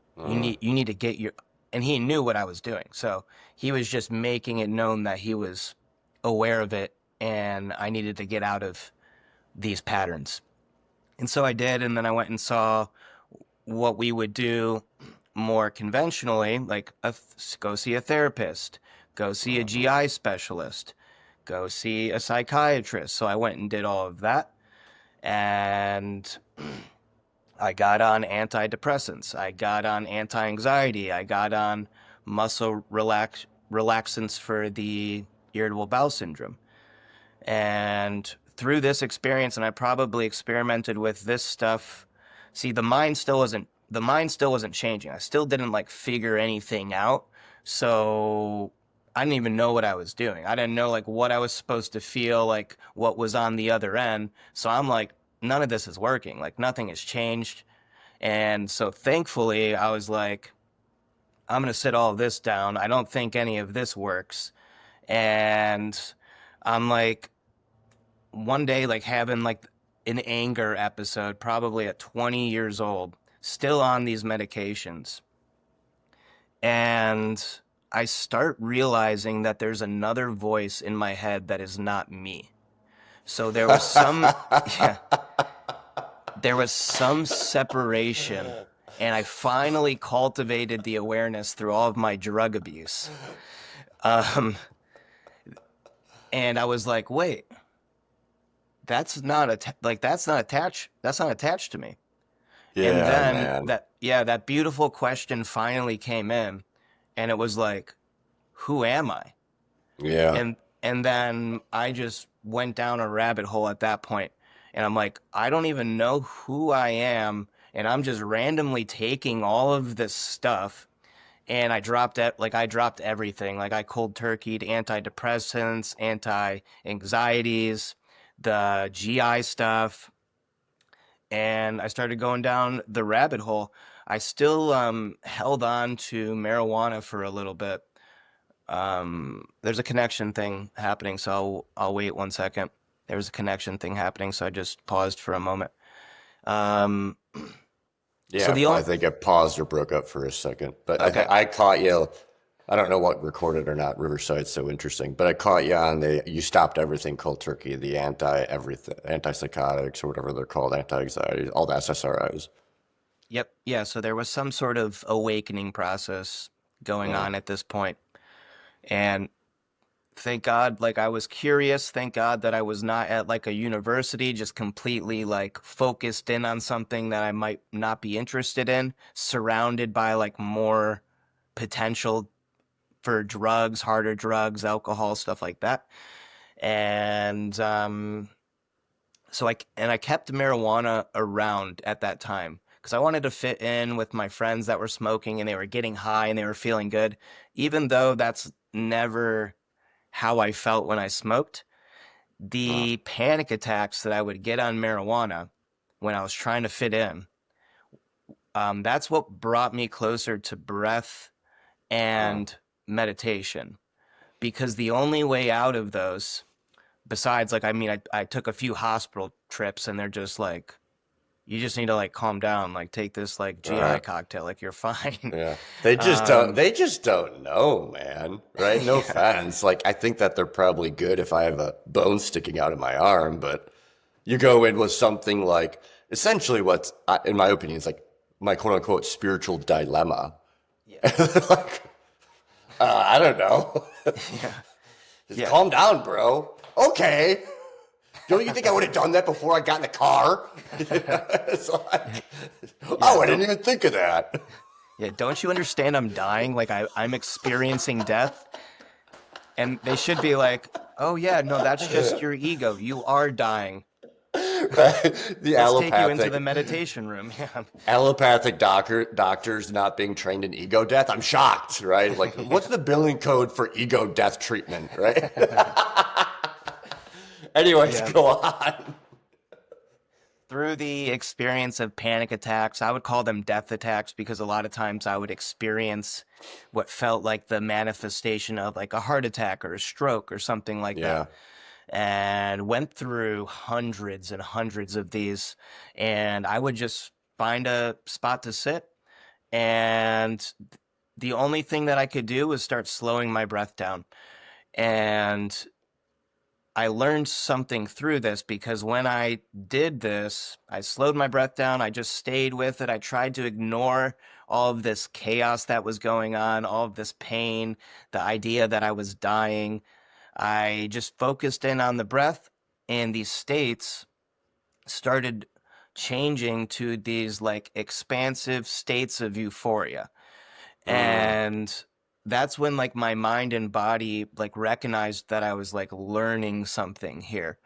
you need to get your and he knew what I was doing. So he was just making it known that he was aware of it and I needed to get out of these patterns. And so I did, and then I went and saw what we would do more conventionally, like go see a therapist, go see a Mhm. GI specialist, go see a psychiatrist. So I went and did all of that. And I got on antidepressants. I got on anti-anxiety. I got on relaxants for the irritable bowel syndrome. And through this experience, and I probably experimented with this stuff. See, the mind still wasn't changing. I still didn't like figure anything out. So I didn't even know what I was doing. I didn't know like what I was supposed to feel, like what was on the other end. So I'm like, none of this is working. Like nothing has changed. And so thankfully, I was like, I'm going to sit all of this down. I don't think any of this works. And I'm like, one day, like having like an anger episode, probably at 20 years old, still on these medications. And I start realizing that there's another voice in my head that is not me. So there was some, yeah, there was some separation. And I finally cultivated the awareness through all of my drug abuse. Um, and I was like, wait, that's not attached to me. And Yeah, then man. that beautiful question finally came in, and it was like, who am I? Yeah. And then I just went down a rabbit hole at that point, and I'm like, I don't even know who I am, and I'm just randomly taking all of this stuff, and I dropped everything. Like I cold turkeyed antidepressants, anti-anxieties, the GI stuff, and I started going down the rabbit hole. I still held on to marijuana for a little bit. There's a connection thing happening, so I'll wait 1 second. There was a connection thing happening, so I just paused for a moment. Um, so Yeah, the I only think it paused or broke up for a second. But okay, I caught you. I don't know what recorded or not. Riverside's so interesting. But I caught you on you stopped everything cold turkey, the anti everything, antipsychotics or whatever they're called, anti anxiety, all the SSRIs. yep, yeah. So there was some sort of awakening process going Mm, on at this point, and thank God, like I was curious. Thank God that I was not at like a university, just completely like focused in on something that I might not be interested in, surrounded by like more potential for drugs, harder drugs, alcohol, stuff like that. And I kept marijuana around at that time because I wanted to fit in with my friends that were smoking and they were getting high and they were feeling good, even though that's never how I felt when I smoked. mm, The panic attacks that I would get on marijuana when I was trying to fit in, that's what brought me closer to breath mm. and meditation. Because the only way out of those, besides, like, I mean, I took a few hospital trips and they're just like, you just need to like calm down, like take this like GI Right. cocktail, like you're fine. Yeah. They just don't um, they just don't know, man. Right? No yeah, offense. Like I think that they're probably good if I have a bone sticking out of my arm, but you go in with something like essentially what's in my opinion is like my quote unquote spiritual dilemma. yeah, Like I don't know. yeah, Just yeah, calm down, bro. Okay. Don't you think I would have done that before I got in the car? It's yeah, like, yeah. oh, I didn't even think of that. Yeah, don't you understand? I'm dying. Like I'm experiencing death, and they should be like, oh yeah, no, that's just your ego. You are dying. Right? The Let's take you into the meditation room. doctors not being trained in ego death. I'm shocked, right? Like, what's Yeah. the billing code for ego death treatment, right? Anyways, Yeah. go on. Through the experience of panic attacks, I would call them death attacks because a lot of times I would experience what felt like the manifestation of like a heart attack or a stroke or something like that. Yeah. And went through hundreds and hundreds of these. And I would just find a spot to sit and the only thing that I could do was start slowing my breath down. And I learned something through this because when I did this, I slowed my breath down. I just stayed with it. I tried to ignore all of this chaos that was going on, all of this pain, the idea that I was dying. I just focused in on the breath, and these states started changing to these like expansive states of euphoria. Mm, And that's when like my mind and body like recognized that I was like learning something here.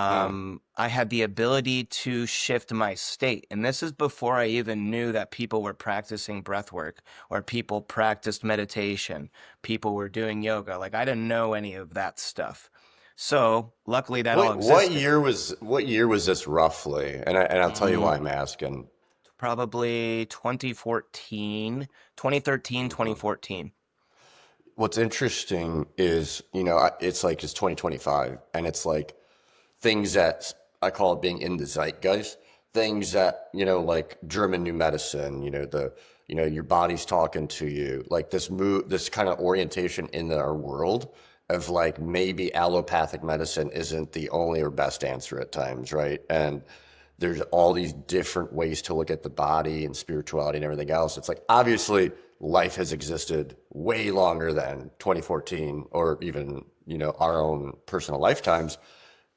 mm. I had the ability to shift my state. And this is before I even knew that people were practicing breath work or people practiced meditation, people were doing yoga. Like I didn't know any of that stuff. So luckily that all existed. What year was this roughly? And I'll tell you why I'm Mm, asking. Probably 2014, 2013, Mhm. 2014. What's interesting is, it's like it's 2025, and it's like things that I call it being in the zeitgeist. Things that, like German new medicine, your body's talking to you, like this kind of orientation in our world of like maybe allopathic medicine isn't the only or best answer at times, right? And there's all these different ways to look at the body and spirituality and everything else. It's like obviously life has existed way longer than 2014 or even, our own personal lifetimes.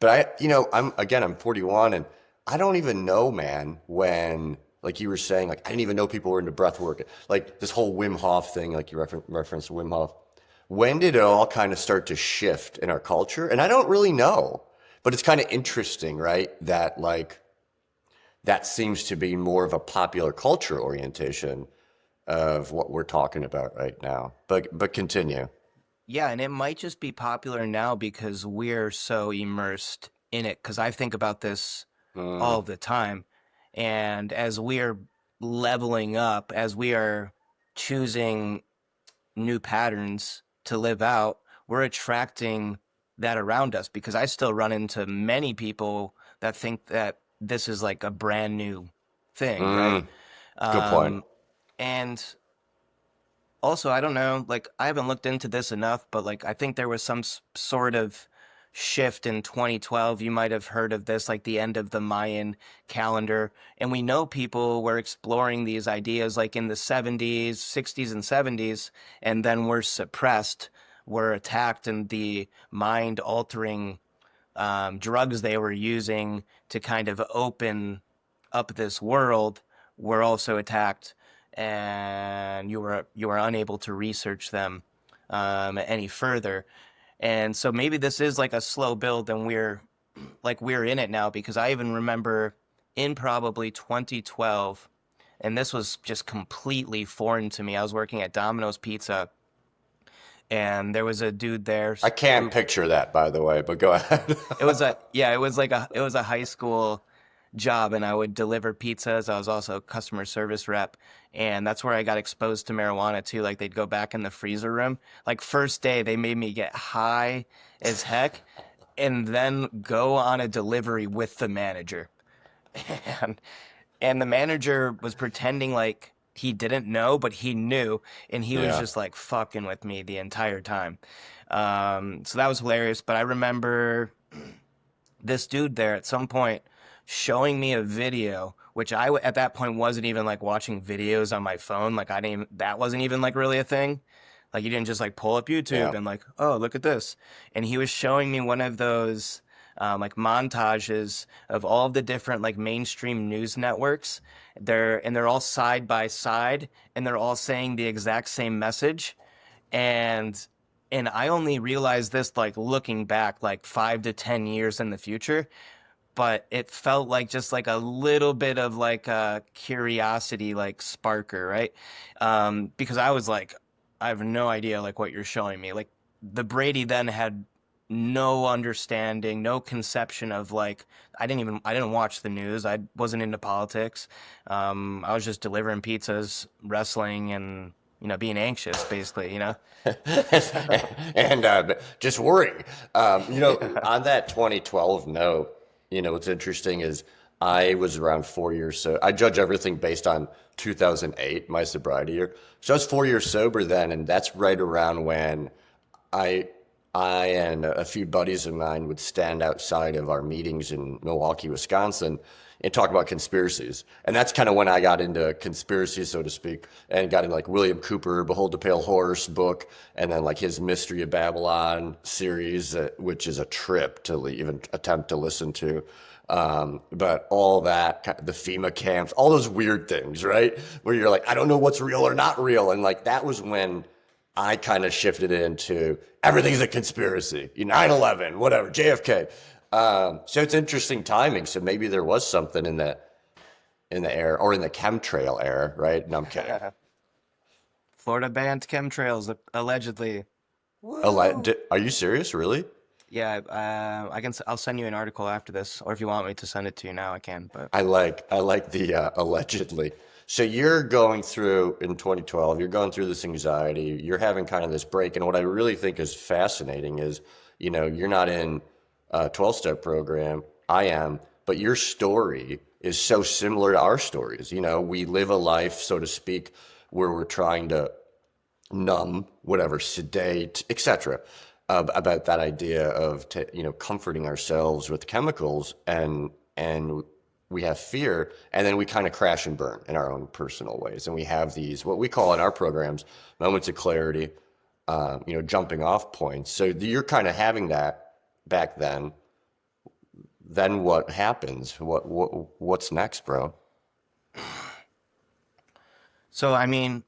But I'm 41 and I don't even know, man, when, like you were saying, like I didn't even know people were into breath work. Like this whole Wim Hof thing, like you referenced Wim Hof. When did it all kind of start to shift in our culture? And I don't really know, but it's kind of interesting, right? That like that seems to be more of a popular culture orientation of what we're talking about right now. But continue. Yeah, and it might just be popular now because we're so immersed in it. Because I think about this Mm, all the time. And as we're leveling up, as we are choosing new patterns to live out, we're attracting that around us. Because I still run into many people that think that this is like a brand new thing, right? mm, good point. Um, and also, I don't know, like I haven't looked into this enough, but like I think there was some sort of shift in 2012. You might have heard of this, like the end of the Mayan calendar. And we know people were exploring these ideas like in the 70s, 60s, and 70s, and then were suppressed, were attacked, and the mind altering drugs they were using to kind of open up this world were also attacked, and you were unable to research them any further. And so maybe this is like a slow build, and we're in it now because I even remember in probably 2012, and this was just completely foreign to me. I was working at Domino's Pizza, and there was a dude there I can't who picture that, by the way, but go ahead. it was a yeah, it was a high school job, and I would deliver pizzas. I was also a customer service rep, and that's where I got exposed to marijuana too. Like they'd go back in the freezer room. Like first day, they made me get high as heck, and then go on a delivery with the manager. And and the manager was pretending like he didn't know, but he knew, and he was Yeah. just like fucking with me the entire time. So that was hilarious. But I remember this dude there at some point showing me a video, which at that point wasn't even like watching videos on my phone. Like I didn't even, that wasn't even like really a thing. Like you didn't just like pull up YouTube Yeah. and like, oh, look at this. And he was showing me one of those like montages of all of the different like mainstream news networks. They're all side by side, and they're all saying the exact same message. And I only realized this like looking back like 5 to 10 years in the future, but it felt like just like a little bit of like a curiosity like sparker, right? Because I was like, I have no idea like what you're showing me. Like the Brady then had no understanding, no conception of like I didn't watch the news. I wasn't into politics. I was just delivering pizzas, wrestling, and being anxious basically, And just worrying. On that 2012 note, what's interesting is I was around 4 years. So I judge everything based on 2008, my sobriety year. So I was 4 years sober then, and that's right around when I I and a few buddies of mine would stand outside of our meetings in Milwaukee, Wisconsin, and talk about conspiracies. And that's kind of when I got into conspiracies, so to speak, and got into like William Cooper, Behold the Pale Horse book, and then like his Mystery of Babylon series, which is a trip to even attempt to listen to. But all that, the FEMA camps, all those weird things, right? Where you're like, I don't know what's real or not real. And like that was when I kind of shifted into everything's a conspiracy. 9/11, whatever, JFK. So it's interesting timing. So maybe there was something in the air or in the chemtrail era, right? No, I'm kidding. Florida banned chemtrails allegedly. Woo! Are you serious? Really? Yeah, I'll send you an article after this, or if you want me to send it to you now, I can. But I like the allegedly. So you're going through in 2012, you're going through this anxiety, you're having kind of this break, and what I really think is fascinating is, you're not in a 12-step program. I am, but your story is so similar to our stories. We live a life, so to speak, where we're trying to numb, whatever, sedate, etc. About that idea of comforting ourselves with chemicals, and we have fear, and then we kind of crash and burn in our own personal ways, and we have these what we call in our programs moments of clarity, jumping off points. So you're kind of having that back then. Then what happens? What's next, bro? so I mean,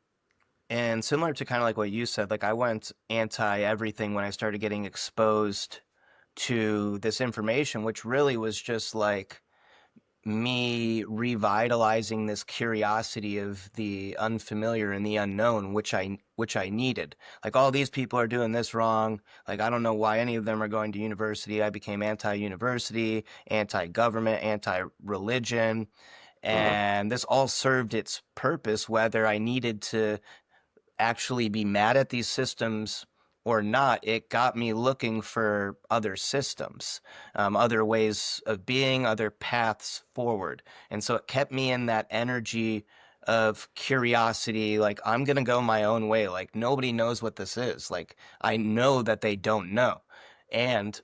and similar to kind of like what you said, like I went anti everything when I started getting exposed to this information, which really was just like me revitalizing this curiosity of the unfamiliar and the unknown, which I needed. Like all these people are doing this wrong. Like I don't know why any of them are going to university. I became anti-university, anti-government, anti-religion, Uh-huh. and this all served its purpose, whether I needed to actually be mad at these systems or not. It got me looking for other systems, other ways of being, other paths forward. And so it kept me in that energy of curiosity. Like, I'm going to go my own way. Like, nobody knows what this is. Like, I know that they don't know. And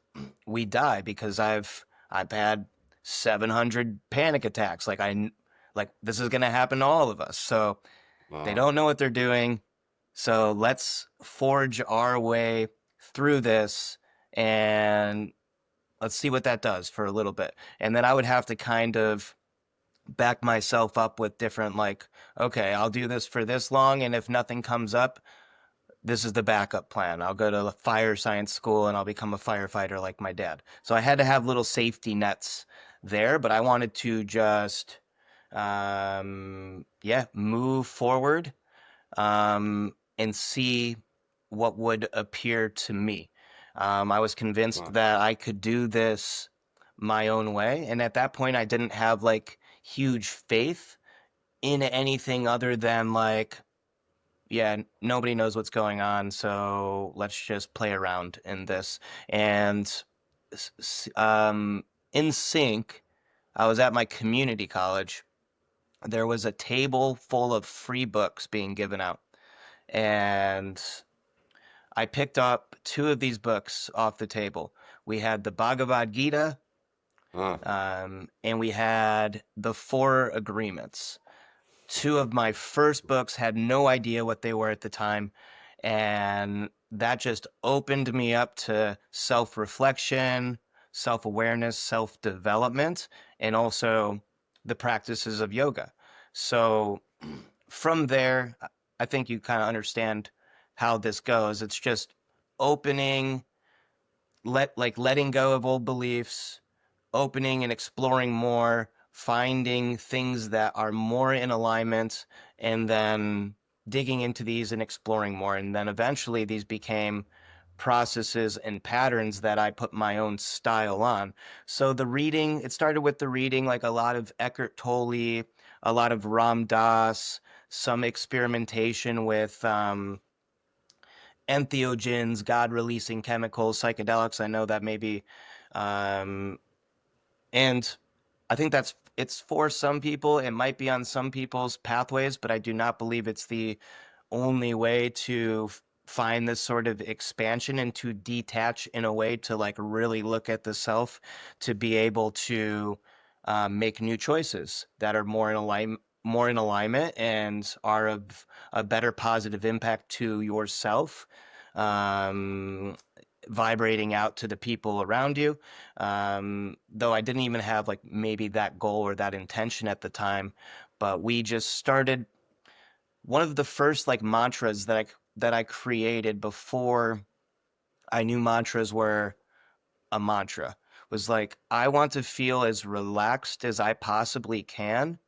we die because I've had 700 panic attacks. Like this is going to happen to all of us. So they Wow. don't know what they're doing. So let's forge our way through this and let's see what that does for a little bit. And then I would have to kind of back myself up with different, like, okay, I'll do this for this long. And if nothing comes up, this is the backup plan. I'll go to the fire science school and I'll become a firefighter like my dad. So I had to have little safety nets there, but I wanted to just, yeah, move forward and see what would appear to me. I was convinced Wow. that I could do this my own way. And at that point, I didn't have like huge faith in anything other than like, yeah, nobody knows what's going on. So let's just play around in this. And in sync, I was at my community college. There was a table full of free books being given out. And I picked up two of these books off the table. We had the Bhagavad Gita, Huh. and we had the Four Agreements. Two of my first books, had no idea what they were at the time, and that just opened me up to self-reflection, self-awareness, self-development, and also the practices of yoga. So from there, I think you kind of understand how this goes. It's just opening, letting go of old beliefs, opening and exploring more, finding things that are more in alignment, and then digging into these and exploring more. And then eventually these became processes and patterns that I put my own style on. So the reading, it started with the reading, like a lot of Eckhart Tolle, a lot of Ram Dass, some experimentation with entheogens, God releasing chemicals, psychedelics. I know that maybe, um, and I think it's for some people. It might be on some people's pathways, but I do not believe it's the only way to find this sort of expansion and to detach in a way to like really look at the self to be able to make new choices that are more in alignment and are of a better positive impact to yourself. Um, Vibrating out to the people around you. Though I didn't even have like maybe that goal or that intention at the time, but we just started one of the first like mantras that I created before I knew mantras were a mantra was like I want to feel as relaxed as I possibly can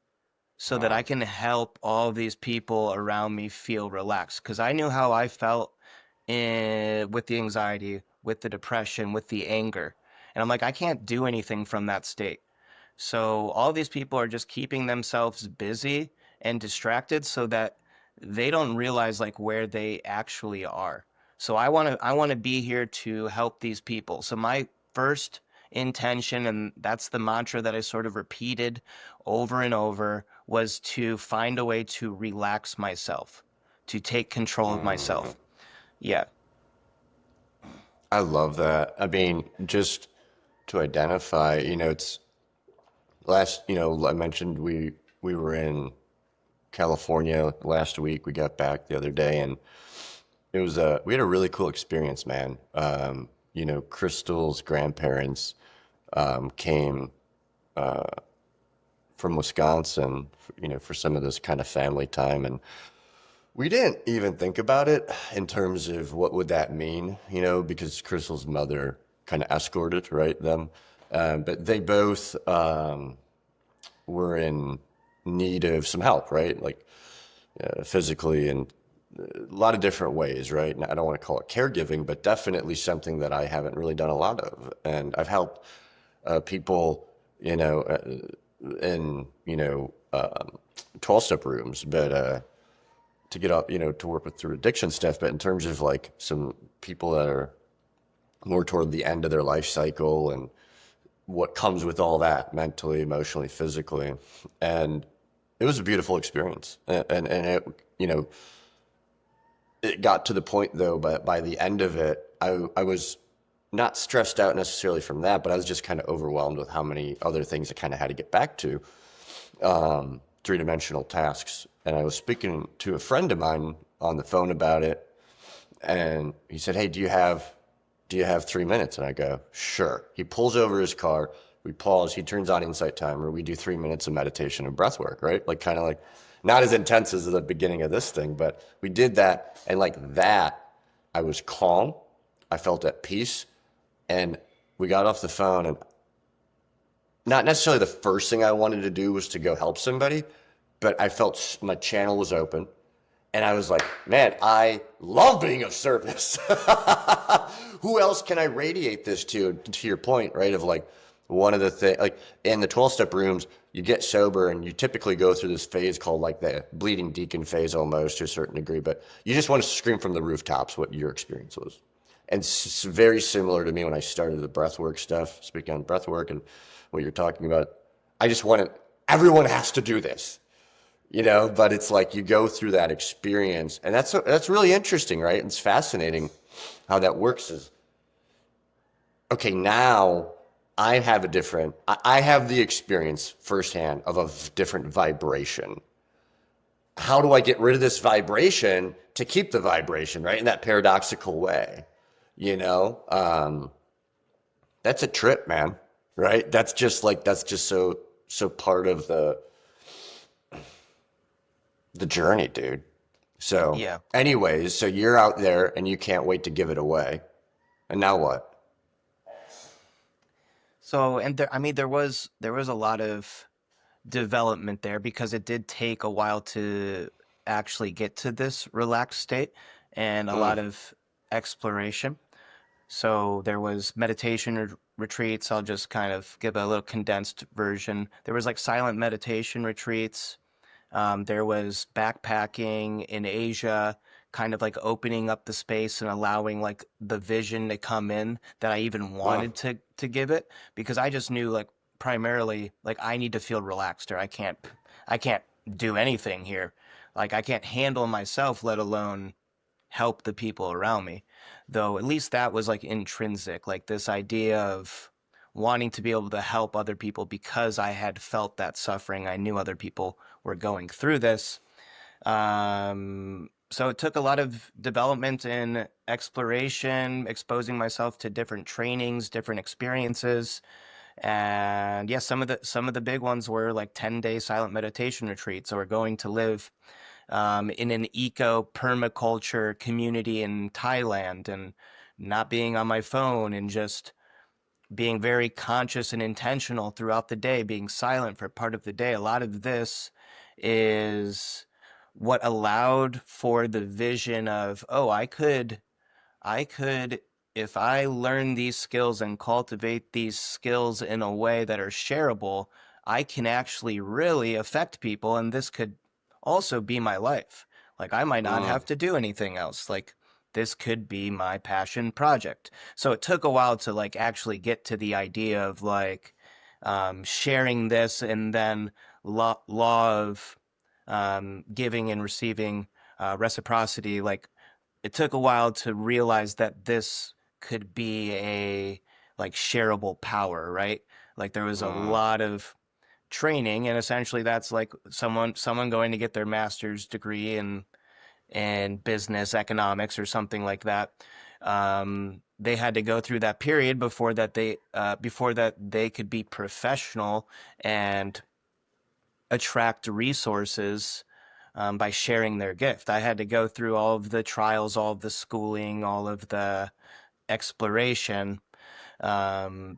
so that I Wow. can help all these people around me feel relaxed. Because I knew how I felt with the anxiety, with the depression, with the anger. And I'm like, I can't do anything from that state. So all these people are just keeping themselves busy and distracted so that they don't realize like where they actually are. So I want to be here to help these people. So my first intention, and that's the mantra that I sort of repeated over and over, was to find a way to relax myself, to take control of Mm, myself. Yeah. I love that. I mean, just to identify, it's last, I mentioned we were in California last week. We got back the other day, and it was we had a really cool experience, man. Crystal's grandparents came from Wisconsin, for some of this kind of family time, and we didn't even think about it in terms of what would that mean, because Crystal's mother kind of escorted, right, them. But they both were in need of some help, right? Like physically and a lot of different ways, right? And I don't want to call it caregiving, but definitely something that I haven't really done a lot of. And I've helped people, in 12-step rooms, but to get up, to work with through addiction stuff. But in terms of like some people that are more toward the end of their life cycle and what comes with all that mentally, emotionally, physically, and it was a beautiful experience. And it, it got to the point though, but by the end of it, I was not stressed out necessarily from that, but I was just kind of overwhelmed with how many other things I kind of had to get back to, three-dimensional tasks. And I was speaking to a friend of mine on the phone about it, and he said, "Hey, do you have 3 minutes?" And I go, "Sure." He pulls over his car. We pause. He turns on Insight Timer. We do 3 minutes of meditation and breath work, right? Like kind of like not as intense as the beginning of this thing, but we did that. And like that, I was calm. I felt at peace. And we got off the phone, and not necessarily the first thing I wanted to do was to go help somebody, but I felt my channel was open. And I was like, man, I love being of service. Who else can I radiate this to your point, right? Of like one of the things, like in the 12-step rooms, you get sober and you typically go through this phase called like the bleeding deacon phase almost to a certain degree, but you just want to scream from the rooftops what your experience was. And it's very similar to me when I started the breathwork stuff, speaking on breathwork and what you're talking about. I just wanted, everyone has to do this, but it's like you go through that experience, and that's really interesting, right? It's fascinating how that works. Is okay, now I have the experience firsthand of a different vibration. How do I get rid of this vibration to keep the vibration, right, in that paradoxical way? you know um that's a trip, man, right? That's just so part of the journey, dude. So, Yeah. anyways, so you're out there and you can't wait to give it away. And now what? So, and there, I mean, there was a lot of development there because it did take a while to actually get to this relaxed state and a Mm, lot of exploration. So there was meditation retreats. I'll just kind of give a little condensed version. There was like silent meditation retreats. There was backpacking in Asia, kind of like opening up the space and allowing like the vision to come in that I even mm, wanted to give it because I just knew like primarily like I need to feel relaxed, or I can't do anything here. Like I can't handle myself, let alone help the people around me. Though at least that was like intrinsic, like this idea of wanting to be able to help other people because I had felt that suffering. I knew other people were going through this. So it took a lot of development and exploration, exposing myself to different trainings, different experiences. And yes, some of the big ones were like 10-day silent meditation retreats, or going to live in an eco permaculture community in Thailand, and not being on my phone, and just being very conscious and intentional throughout the day, being silent for part of the day. A lot of this is what allowed for the vision of, oh, I could, if I learn these skills and cultivate these skills in a way that are shareable, I can actually really affect people, and this could also be my life. Like, I might not Mm, have to do anything else. Like, this could be my passion project. So it took a while to like actually get to the idea of like sharing this, and then law of giving and receiving, reciprocity. Like, it took a while to realize that this could be a like shareable power, right? Like there was a mm, lot of training, and essentially that's like someone going to get their master's degree in business economics or something like that. They had to go through that period before that they could be professional and attract resources by sharing their gift. I had to go through all of the trials, all of the schooling, all of the exploration,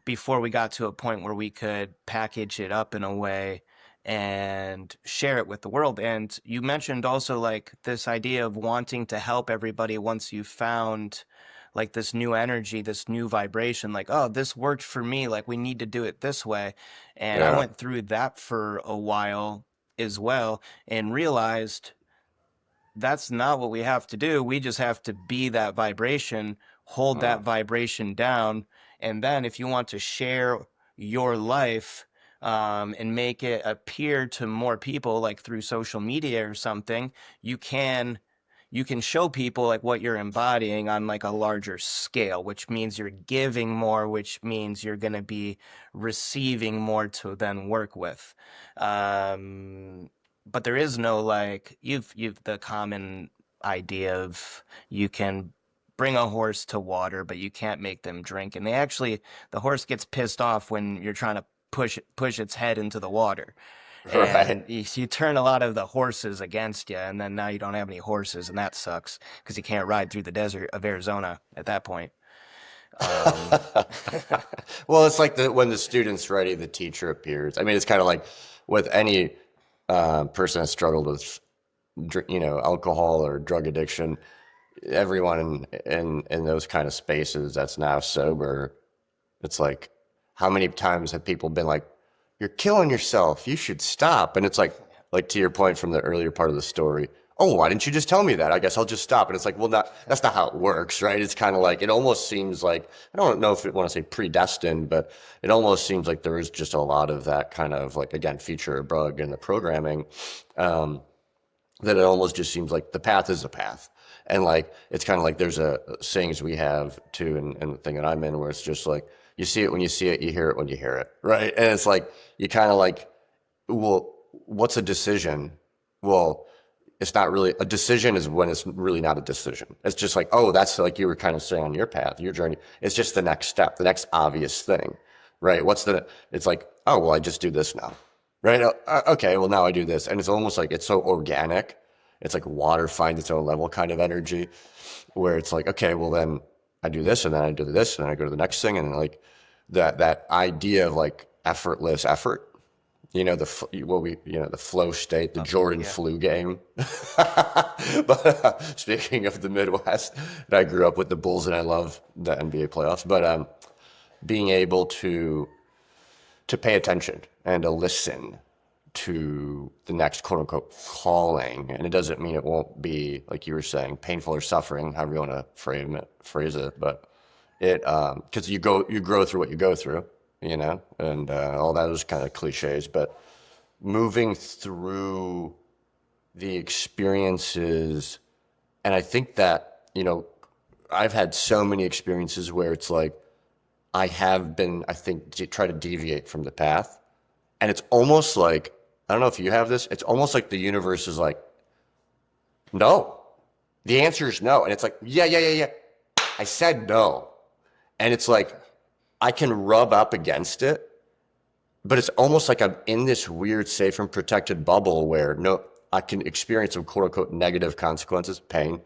before we got to a point where we could package it up in a way and share it with the world. And you mentioned also like this idea of wanting to help everybody once you found like this new energy, this new vibration, like, oh, this worked for me, like we need to do it this way. And I yeah. went through that for a while as well, and realized that's not what we have to do. We just have to be that vibration, hold Mm, that vibration down. And then if you want to share your life, and make it appear to more people, like through social media or something, you can you can show people like what you're embodying on like a larger scale, which means you're giving more, which means you're going to be receiving more to then work with. But there is no like you've the common idea of you can bring a horse to water, but you can't make them drink. And the horse gets pissed off when you're trying to push its head into the water. right. And you turn a lot of the horses against you, and then now you don't have any horses, and that sucks because you can't ride through the desert of Arizona at that point. Um, Well, it's like when the student's ready, the teacher appears. I mean, it's kind of like with any person that struggled with, alcohol or drug addiction. Everyone in those kind of spaces that's now sober, it's like, how many times have people been like, "You're killing yourself. You should stop." And it's like to your point from the earlier part of the story. Oh, why didn't you just tell me that? I guess I'll just stop. And it's like, well, that's not how it works, right? It's kind of like it almost seems like I don't know if I want to say predestined, but it almost seems like there is just a lot of that kind of like again feature or bug in the programming. Um, that it almost just seems like the path is a path. And like, it's kind of like there's a sayings we have too, and the thing that I'm in where it's just like, you see it when you see it, you hear it when you hear it. Right. And it's like, you kind of like, well, what's a decision? Well, it's not really a decision is when it's really not a decision. It's just like, oh, that's like you were kind of saying on your path, your journey. It's just the next step, the next obvious thing, right? It's like, oh, well, I just do this now, right? Okay, well, now I do this. And it's almost like it's so organic. It's like water finds its own level kind of energy where it's like, okay, well, then I do this and then I do this and then I go to the next thing. And like that idea of like effortless effort, the flow state, the Jordan yeah. flu game. But speaking of the Midwest, and I grew up with the Bulls, and I love the NBA playoffs. But being able to pay attention and to listen to the next quote unquote calling, and it doesn't mean it won't be like you were saying, painful or suffering, however you want to phrase it. But it because you grow through what you go through, you know, and all those kind of cliches. But moving through the experiences, and I think that, you know, I've had so many experiences where it's like I have been, I think, try to deviate from the path. And it's almost like, I don't know if you have this, it's almost like the universe is like, no. The answer is no. And it's like, yeah, yeah, yeah, yeah. I said no. And it's like, I can rub up against it, but it's almost like I'm in this weird, safe and protected bubble where no, I can experience some quote unquote negative consequences, pain.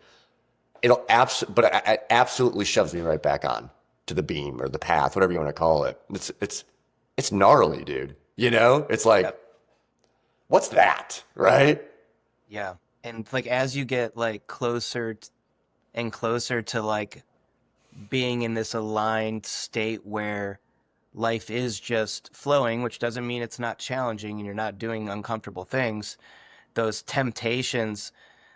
But it absolutely shoves me right back on to the beam or the path, whatever you want to call it. It's gnarly, dude. You know, it's like, Yep. what's that, right? Yeah. And like as you get like and closer to like being in this aligned state where life is just flowing, which doesn't mean it's not challenging and you're not doing uncomfortable things. Those temptations,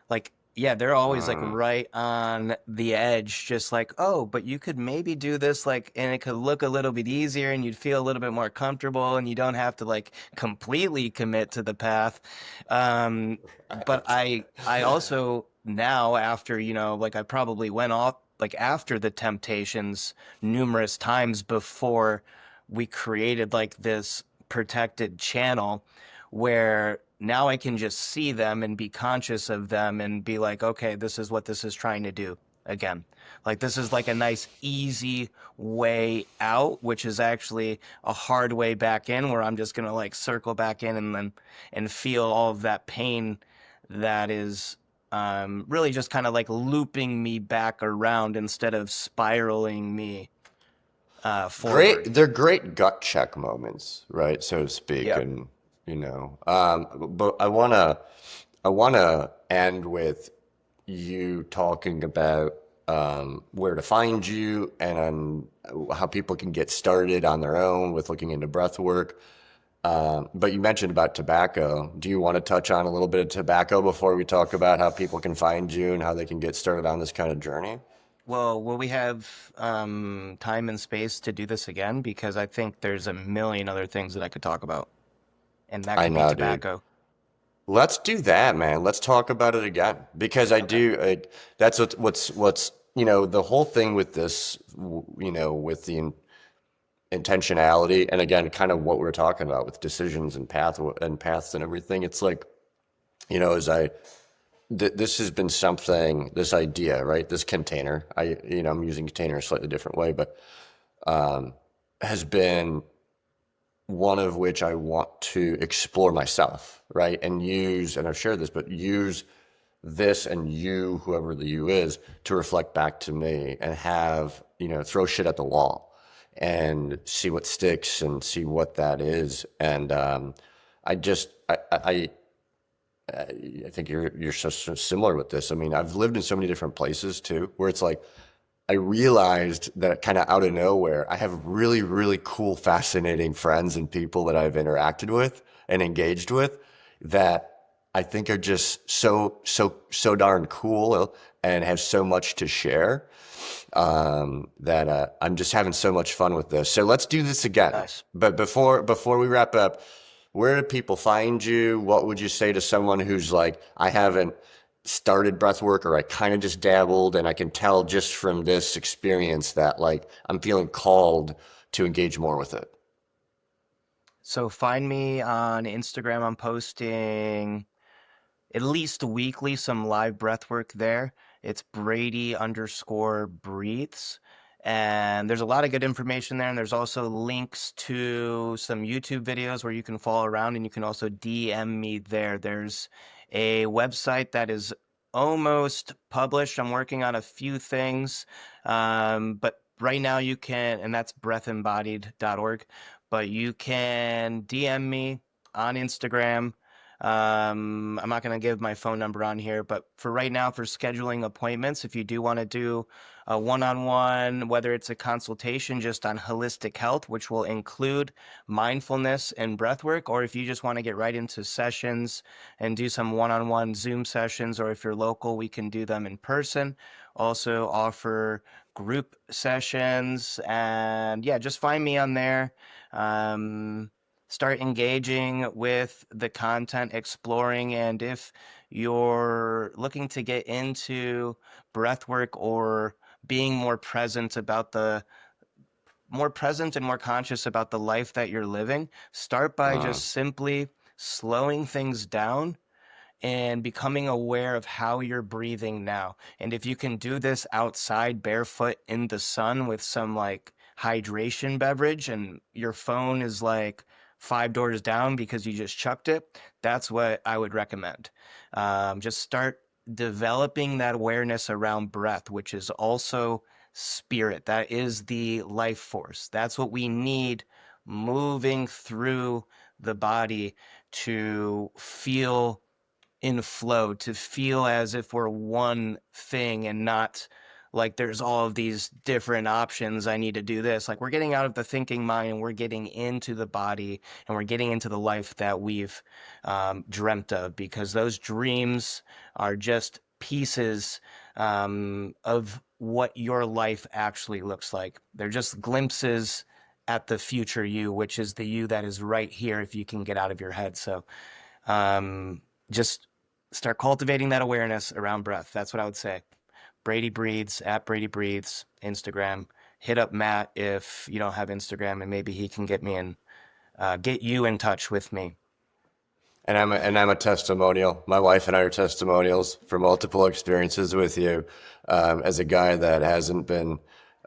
like, yeah, they're always like Mm. right on the edge, just like, oh, but you could maybe do this, like, and it could look a little bit easier and you'd feel a little bit more comfortable and you don't have to like completely commit to the path. But I also now after, like I probably went off like after the temptations numerous times before we created like this protected channel where now I can just see them and be conscious of them and be like, okay, this is what this is trying to do again. Like, this is like a nice, easy way out, which is actually a hard way back in where I'm just going to like circle back in and feel all of that pain that is really just kind of like looping me back around instead of spiraling me Great. forward. They're great gut check moments, right? So to speak. Yep. And, you know, but I want to end with you talking about where to find you and how people can get started on their own with looking into breath work. But you mentioned about tobacco. Do you want to touch on a little bit of tobacco before we talk about how people can find you and how they can get started on this kind of journey? Well, will we have time and space to do this again? Because I think there's a million other things that I could talk about, and that I could be know, dude. tobacco. Let's do that, man. Let's talk about it again because I Okay. do. That's what's you know the whole thing with this, you know, with the intentionality, and again, kind of what we're talking about with decisions and paths and everything. It's like, you know, this has been something, this idea, right? This container. I'm using container a slightly different way, but has been one of which I want to explore myself, right? And use, and I've shared this, but use this and you, whoever the you is, to reflect back to me and have, you know, throw shit at the wall and see what sticks and see what that is. And I just, I think you're so similar with this. I mean, I've lived in so many different places too, where it's like I realized that kind of out of nowhere, I have really, really cool, fascinating friends and people that I've interacted with and engaged with that I think are just so darn cool and have so much to share that I'm just having so much fun with this. So let's do this again. Nice. But before we wrap up, where do people find you? What would you say to someone who's like, I haven't started breath work or I kind of just dabbled and I can tell just from this experience that like I'm feeling called to engage more with it? So find me on Instagram. I'm posting at least weekly some live breath work there. It's Brady underscore breathes. And there's a lot of good information there. And there's also links to some YouTube videos where you can follow around and you can also DM me there. There's a website that is almost published. I'm working on a few things. But right now you can, and that's breathembodied.org, but you can DM me on Instagram. I'm not going to give my phone number on here, but for right now, for scheduling appointments, if you do want to do a one-on-one, whether it's a consultation just on holistic health, which will include mindfulness and breath work, or if you just want to get right into sessions and do some one-on-one Zoom sessions, or if you're local, we can do them in person. Also offer group sessions, and yeah, just find me on there. Um, Start engaging with the content, exploring, and if you're looking to get into breath work or being more present and more conscious about the life that you're living, start by Mm. just simply slowing things down and becoming aware of how you're breathing now. And if you can do this outside barefoot in the sun with some like hydration beverage and your phone is like five doors down because you just chucked it, that's what I would recommend. Just start developing that awareness around breath, which is also spirit. That is the life force. That's what we need moving through the body to feel in flow, to feel as if we're one thing and not like there's all of these different options. I need to do this. Like we're getting out of the thinking mind and we're getting into the body and we're getting into the life that we've dreamt of, because those dreams are just pieces of what your life actually looks like. They're just glimpses at the future you, which is the you that is right here if you can get out of your head. So um, just start cultivating that awareness around breath. That's what I would say. Brady Breathes at Brady Breathes, Instagram. Hit up Matt if you don't have Instagram, and maybe he can get you in touch with me. And I'm a testimonial. My wife and I are testimonials for multiple experiences with you. As a guy that hasn't been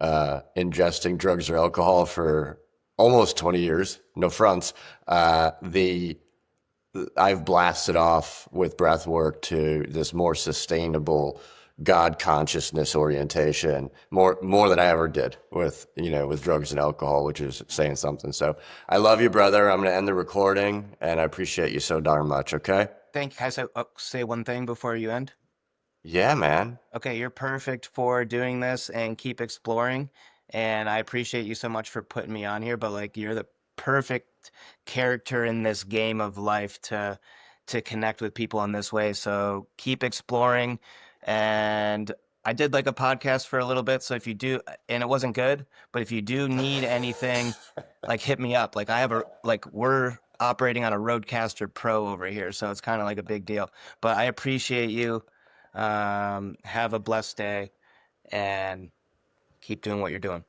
ingesting drugs or alcohol for almost 20 years, no fronts. The I've blasted off with breath work to this more sustainable God consciousness orientation, more than I ever did with with drugs and alcohol, which is saying something. So I love you, brother. I'm gonna end the recording, and I appreciate you so darn much. Okay? Thank you. Can I say one thing before you end? Yeah, man. Okay, you're perfect for doing this and keep exploring. And I appreciate you so much for putting me on here, but like you're the perfect character in this game of life to connect with people in this way. So keep exploring. And I did like a podcast for a little bit, so if you do, and it wasn't good, but if you do need anything, like hit me up. Like I have a like we're operating on a Roadcaster Pro over here, so it's kind of like a big deal. But I appreciate you. Have a blessed day and keep doing what you're doing.